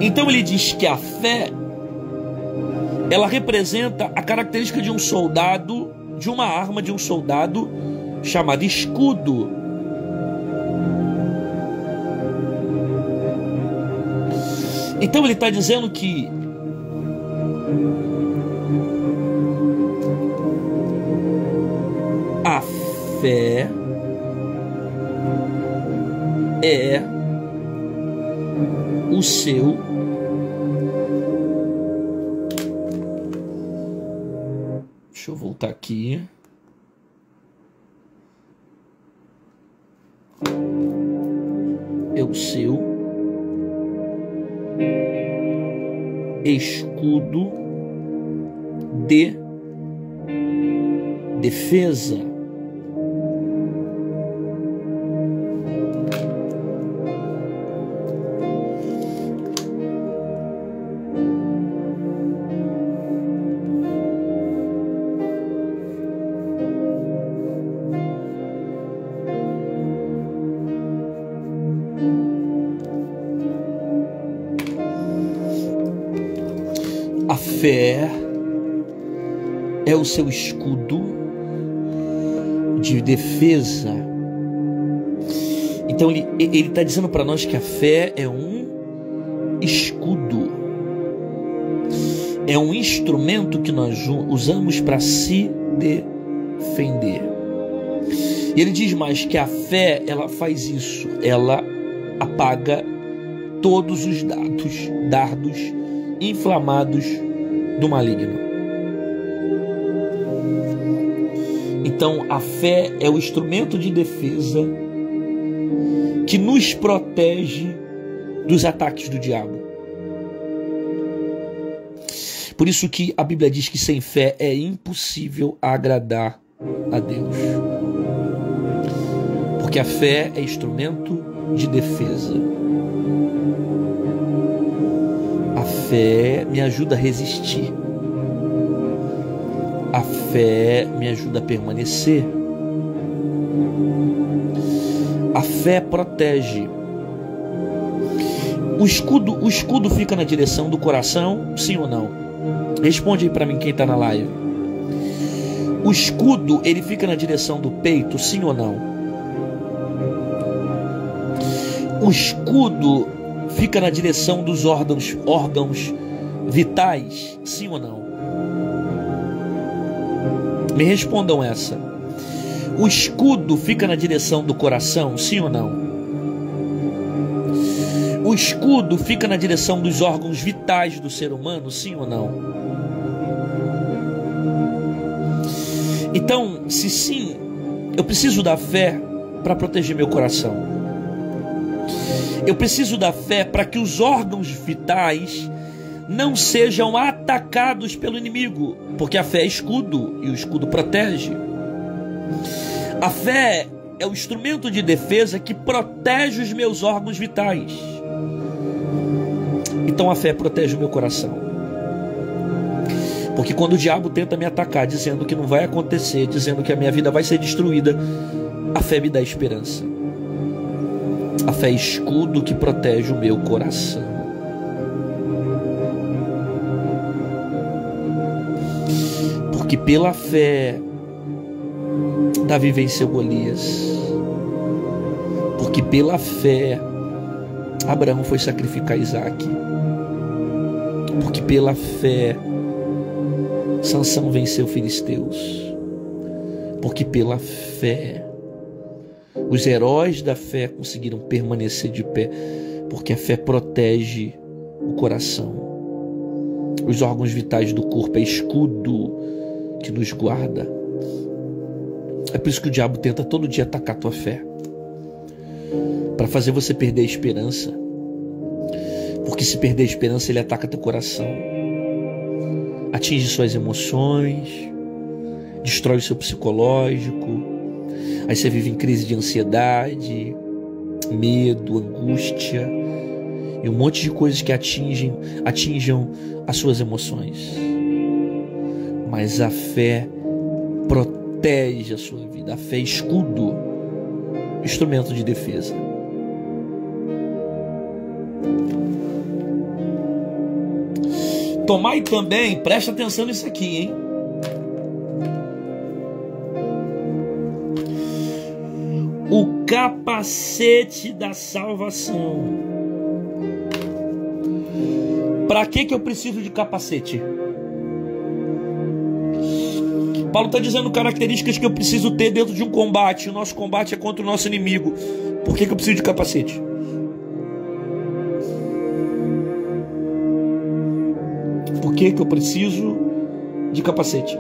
S1: Então ele diz que a fé, ela representa a característica de um soldado, de uma arma de um soldado chamada escudo. Então ele está dizendo que a fé é o seu deixa eu voltar aqui. É o seu escudo de defesa. A fé é o seu escudo de defesa. Então ele está dizendo para nós que a fé é um escudo, é um instrumento que nós usamos para se defender. E ele diz mais que a fé, ela faz isso, ela apaga todos os dardos inflamados do maligno. Então a fé é o instrumento de defesa que nos protege dos ataques do diabo. Por isso que a Bíblia diz que sem fé é impossível agradar a Deus. Porque a fé é instrumento de defesa. A fé me ajuda a resistir. A fé me ajuda a permanecer. A fé protege. O escudo fica na direção do coração, sim ou não? Responde aí para mim quem está na live. O escudo, ele fica na direção do peito, sim ou não? O escudo fica na direção dos órgãos vitais, sim ou não? Me respondam essa. O escudo fica na direção do coração, sim ou não? O escudo fica na direção dos órgãos vitais do ser humano, sim ou não? Então, se sim, eu preciso da fé para proteger meu coração. Eu preciso da fé para que os órgãos vitais não sejam atacados pelo inimigo, porque a fé é escudo e o escudo protege. A fé é o instrumento de defesa que protege os meus órgãos vitais. Então a fé protege o meu coração. Porque quando o diabo tenta me atacar, dizendo que não vai acontecer, dizendo que a minha vida vai ser destruída, a fé me dá esperança. A fé é escudo que protege o meu coração. Porque pela fé Davi venceu Golias. Porque pela fé Abraão foi sacrificar Isaac. Porque pela fé Sansão venceu filisteus. Porque pela fé os heróis da fé conseguiram permanecer de pé. Porque a fé protege o coração. Os órgãos vitais do corpo é escudo que nos guarda. É por isso que o diabo tenta todo dia atacar a tua fé, para fazer você perder a esperança. Porque se perder a esperança, ele ataca teu coração, atinge suas emoções, destrói o seu psicológico. Aí você vive em crise de ansiedade, medo, angústia e um monte de coisas que atingem as suas emoções. Mas a fé protege a sua vida. A fé é escudo, instrumento de defesa. Tomai também, presta atenção nisso aqui, hein? O capacete da salvação. Para que eu preciso de capacete? Paulo está dizendo características que eu preciso ter dentro de um combate. O nosso combate é contra o nosso inimigo. Por que eu preciso de capacete? Por que eu preciso de capacete?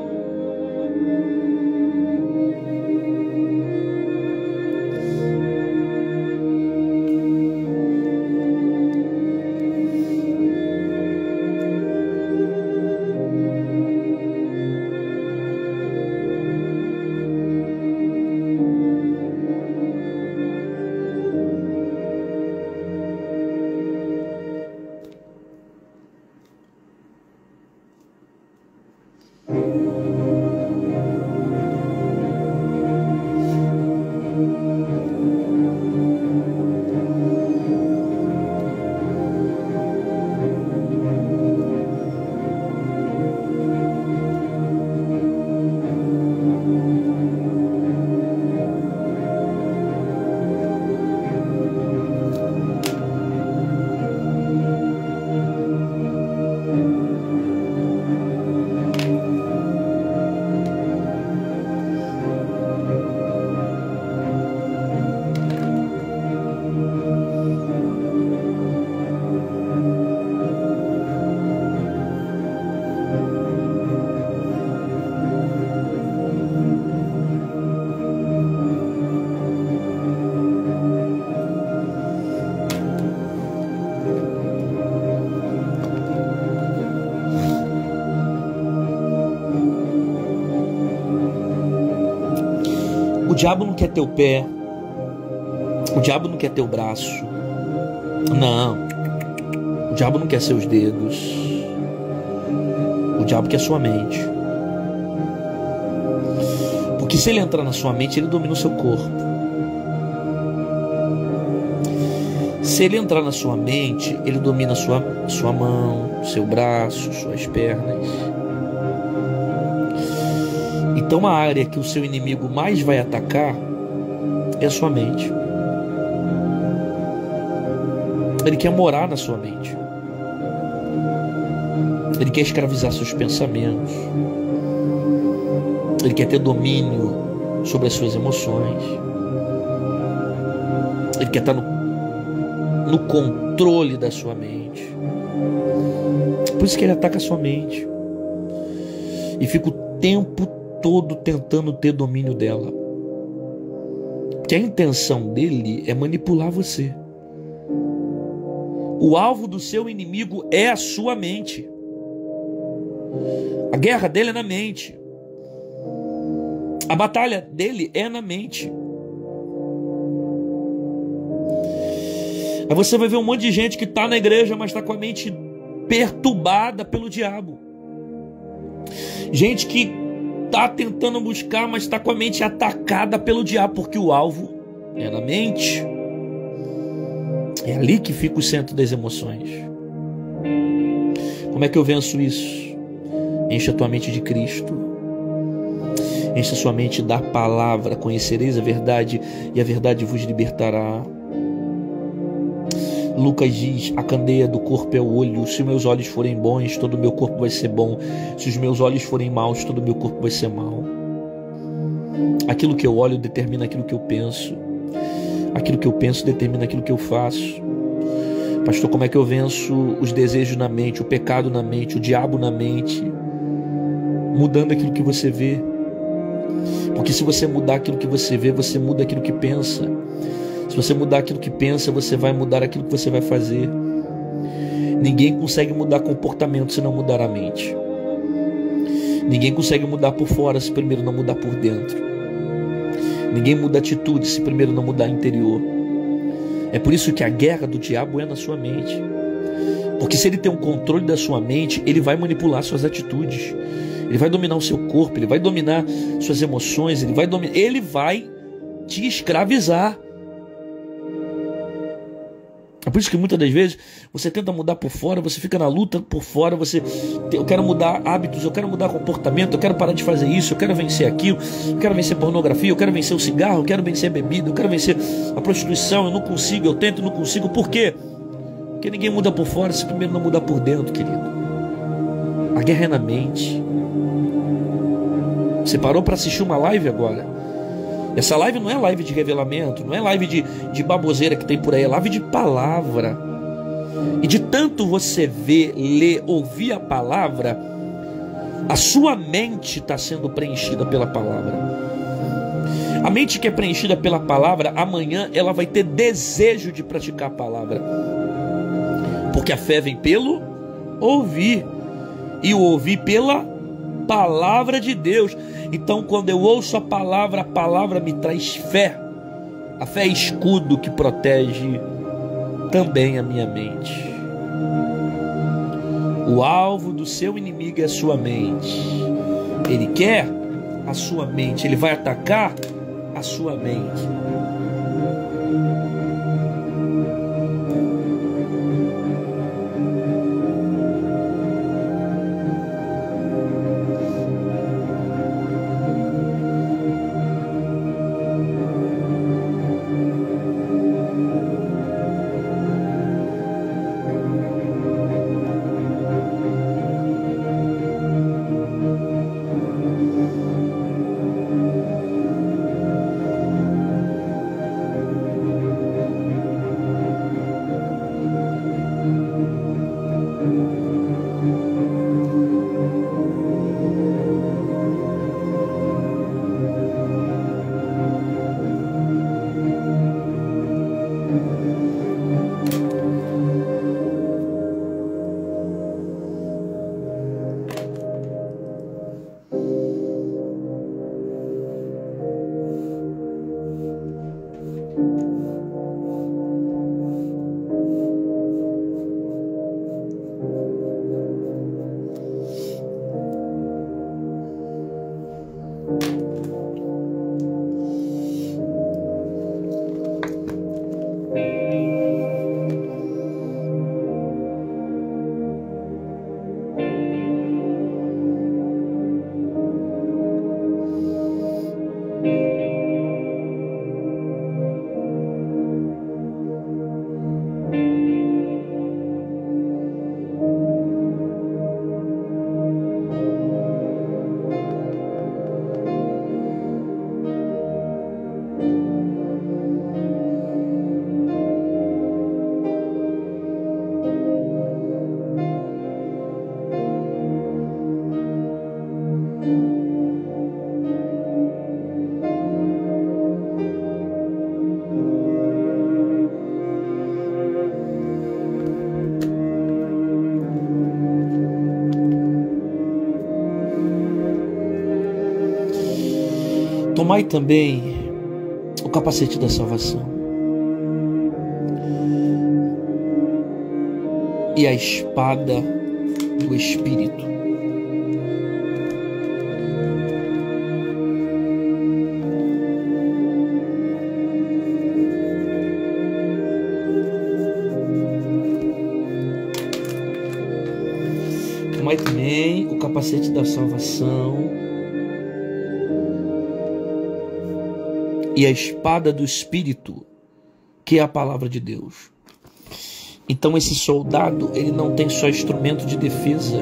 S1: O diabo não quer teu pé. O diabo não quer teu braço. Não. O diabo não quer seus dedos. O diabo quer sua mente. Porque se ele entrar na sua mente, ele domina o seu corpo. Se ele entrar na sua mente, ele domina sua mão, seu braço, suas pernas. Então a área que o seu inimigo mais vai atacar é a sua mente. Ele quer morar na sua mente. Ele quer escravizar seus pensamentos. Ele quer ter domínio sobre as suas emoções. Ele quer estar no controle da sua mente. Por isso que ele ataca a sua mente. E fica o tempo todo tentando ter domínio dela. Porque a intenção dele é manipular você. O alvo do seu inimigo é a sua mente. A guerra dele é na mente. A batalha dele é na mente. Aí você vai ver um monte de gente que está na igreja, mas está com a mente perturbada pelo diabo. Gente que está tentando buscar, mas está com a mente atacada pelo diabo, porque o alvo é na mente. É ali que fica o centro das emoções. Como é que eu venço isso? Encha a tua mente de Cristo. Encha a sua mente da palavra. Conhecereis a verdade e a verdade vos libertará. Lucas diz: a candeia do corpo é o olho. Se meus olhos forem bons, todo o meu corpo vai ser bom. Se os meus olhos forem maus, todo o meu corpo vai ser mau. Aquilo que eu olho determina aquilo que eu penso. Aquilo que eu penso determina aquilo que eu faço. Pastor, como é que eu venço os desejos na mente, o pecado na mente, o diabo na mente? Mudando aquilo que você vê. Porque se você mudar aquilo que você vê, você muda aquilo que pensa. Se você mudar aquilo que pensa, você vai mudar aquilo que você vai fazer. Ninguém consegue mudar comportamento se não mudar a mente. Ninguém consegue mudar por fora se primeiro não mudar por dentro. Ninguém muda atitude se primeiro não mudar interior. É por isso que a guerra do diabo é na sua mente. Porque se ele tem um controle da sua mente, ele vai manipular suas atitudes. Ele vai dominar o seu corpo, ele vai dominar suas emoções, ele vai te escravizar. É por isso que muitas das vezes você tenta mudar por fora, você fica na luta por fora, eu quero mudar hábitos, eu quero mudar comportamento, eu quero parar de fazer isso, eu quero vencer aquilo, eu quero vencer pornografia, eu quero vencer o cigarro, eu quero vencer a bebida, eu quero vencer a prostituição, eu não consigo, eu tento e não consigo. Por quê? Porque ninguém muda por fora se primeiro não mudar por dentro, querido. A guerra é na mente. Você parou para assistir uma live agora? Essa live não é live de revelamento, não é live de baboseira que tem por aí, é live de palavra. E de tanto você ver, ler, ouvir a palavra, a sua mente está sendo preenchida pela palavra. A mente que é preenchida pela palavra, amanhã ela vai ter desejo de praticar a palavra. Porque a fé vem pelo ouvir, e o ouvir pela palavra de Deus. Então, quando eu ouço a palavra me traz fé. A fé é escudo que protege também a minha mente. O alvo do seu inimigo é a sua mente. Ele quer a sua mente, ele vai atacar a sua mente. Tomai também o capacete da salvação e a espada do Espírito. Tomai também o capacete da salvação e a espada do Espírito, que é a palavra de Deus. Então esse soldado, ele não tem só instrumento de defesa,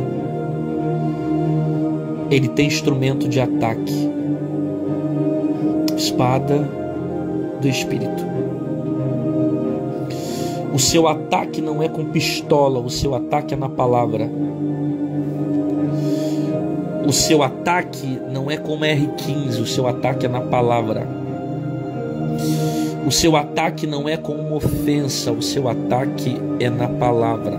S1: ele tem instrumento de ataque. Espada do Espírito. O seu ataque não é com pistola, o seu ataque é na palavra. O seu ataque não é com uma R15, o seu ataque é na palavra. O seu ataque não é com uma ofensa, o seu ataque é na palavra.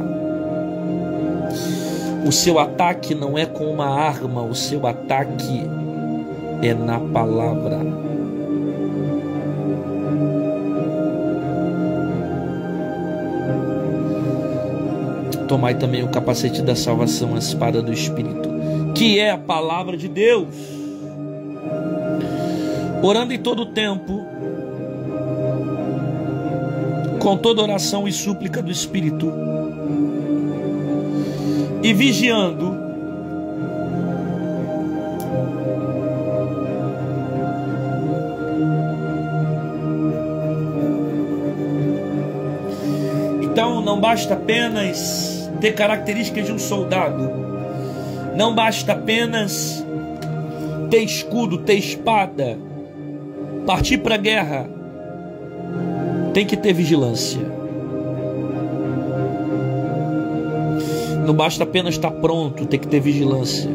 S1: O seu ataque não é com uma arma, o seu ataque é na palavra. Tomai também o capacete da salvação, a espada do Espírito, que é a palavra de Deus. Orando em todo o tempo, com toda oração e súplica do Espírito, e vigiando então não basta apenas ter características de um soldado, não basta apenas ter escudo, ter espada, partir para a guerra. Tem que ter vigilância. Não basta apenas estar pronto, tem que ter vigilância.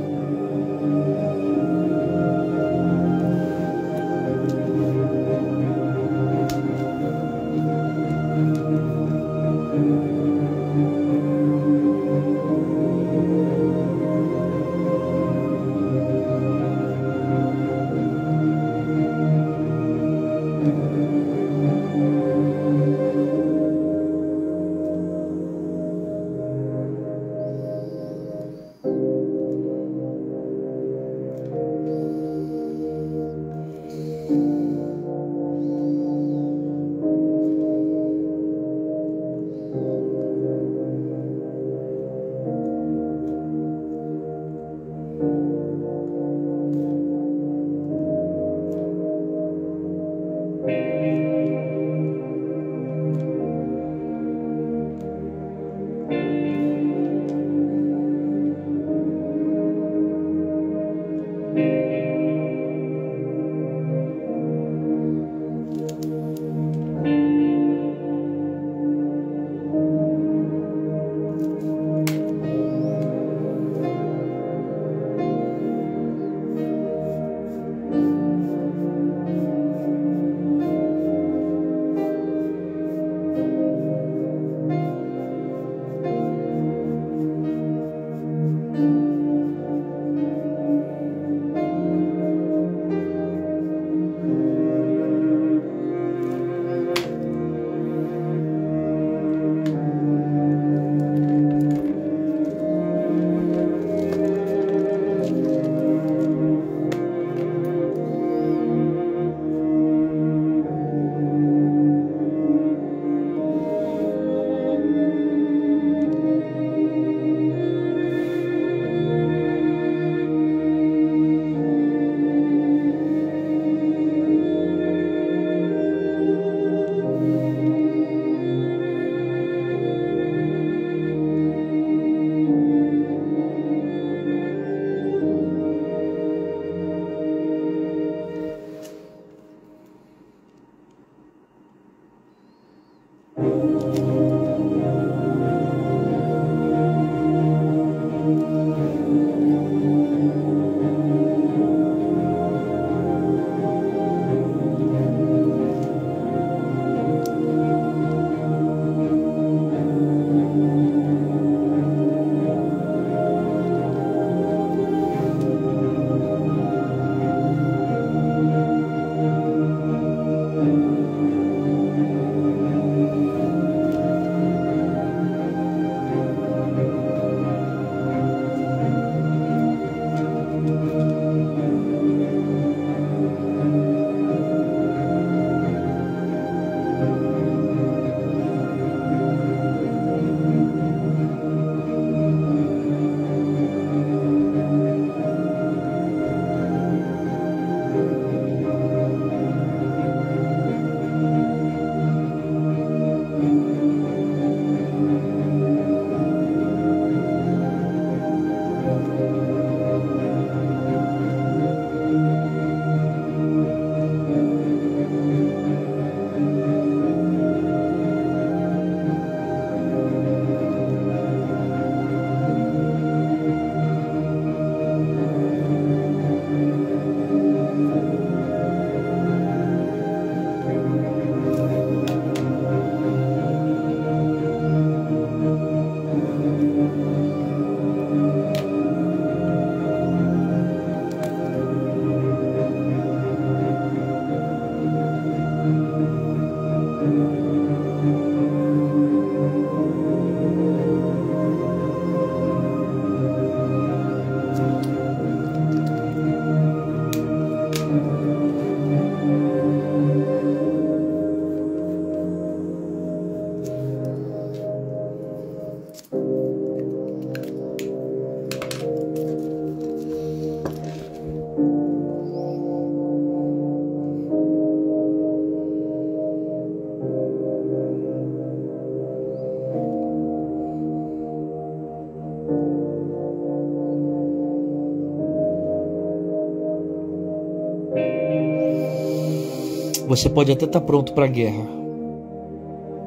S1: Você pode até estar pronto para a guerra,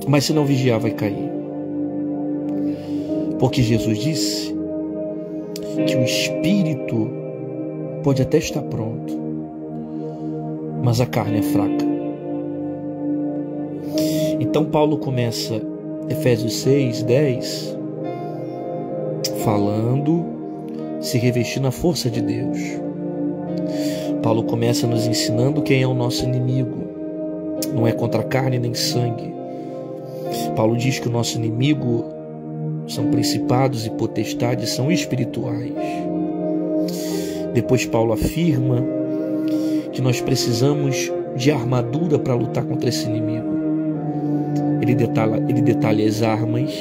S1: mas se não vigiar, vai cair. Porque Jesus disse que o espírito pode até estar pronto, mas a carne é fraca. Então Paulo começa Efésios 6, 10, falando, se revestir na força de Deus. Paulo começa nos ensinando quem é o nosso inimigo. Não é contra carne nem sangue. Paulo diz que o nosso inimigo são principados e potestades, são espirituais. Depois Paulo afirma que nós precisamos de armadura para lutar contra esse inimigo. Ele detalha as armas,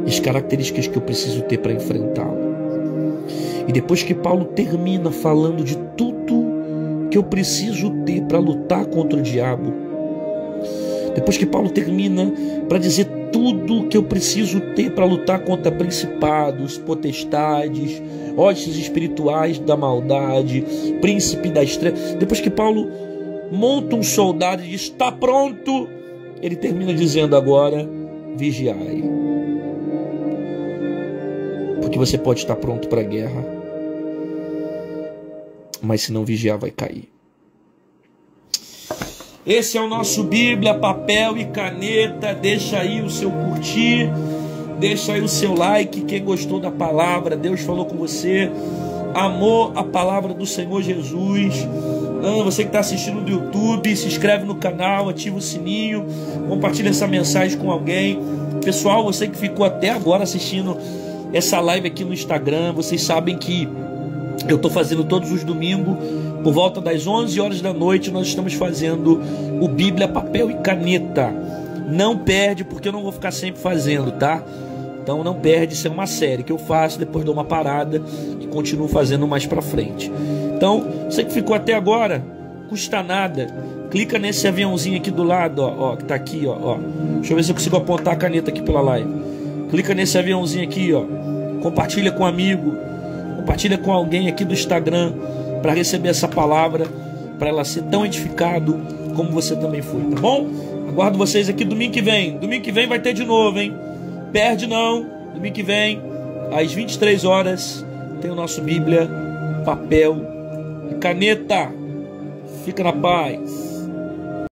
S1: as características que eu preciso ter para enfrentá-lo. E depois que Paulo termina falando de tudo que eu preciso ter para lutar contra o diabo, depois que Paulo termina para dizer tudo que eu preciso ter para lutar contra principados, potestades, hostes espirituais da maldade, príncipe das trevas, depois que Paulo monta um soldado e diz, está pronto, ele termina dizendo agora, vigiai. Porque você pode estar pronto para a guerra, mas se não vigiar, vai cair. Esse é o nosso Bíblia, papel e caneta. Deixa aí o seu curtir, deixa aí o seu like. Quem gostou da palavra, Deus falou com você, amou a palavra do Senhor Jesus. Você que está assistindo do YouTube, se inscreve no canal, ativa o sininho, compartilha essa mensagem com alguém. Pessoal, você que ficou até agora assistindo essa live aqui no Instagram, vocês sabem que eu estou fazendo todos os domingos, por volta das 11 horas da noite, nós estamos fazendo o Bíblia, papel e caneta. Não perde, porque eu não vou ficar sempre fazendo, tá? Então não perde, isso é uma série que eu faço, depois dou uma parada e continuo fazendo mais pra frente. Então, você que ficou até agora, custa nada, clica nesse aviãozinho aqui do lado, ó, que tá aqui, ó. Deixa eu ver se eu consigo apontar a caneta aqui pela live. Clica nesse aviãozinho aqui, ó. Compartilha com um amigo, compartilha com alguém aqui do Instagram, para receber essa palavra, para ela ser tão edificado como você também foi, tá bom? Aguardo vocês aqui domingo que vem. Domingo que vem vai ter de novo, hein? Perde não. Domingo que vem, às 23 horas, tem o nosso Bíblia, papel e caneta. Fica na paz.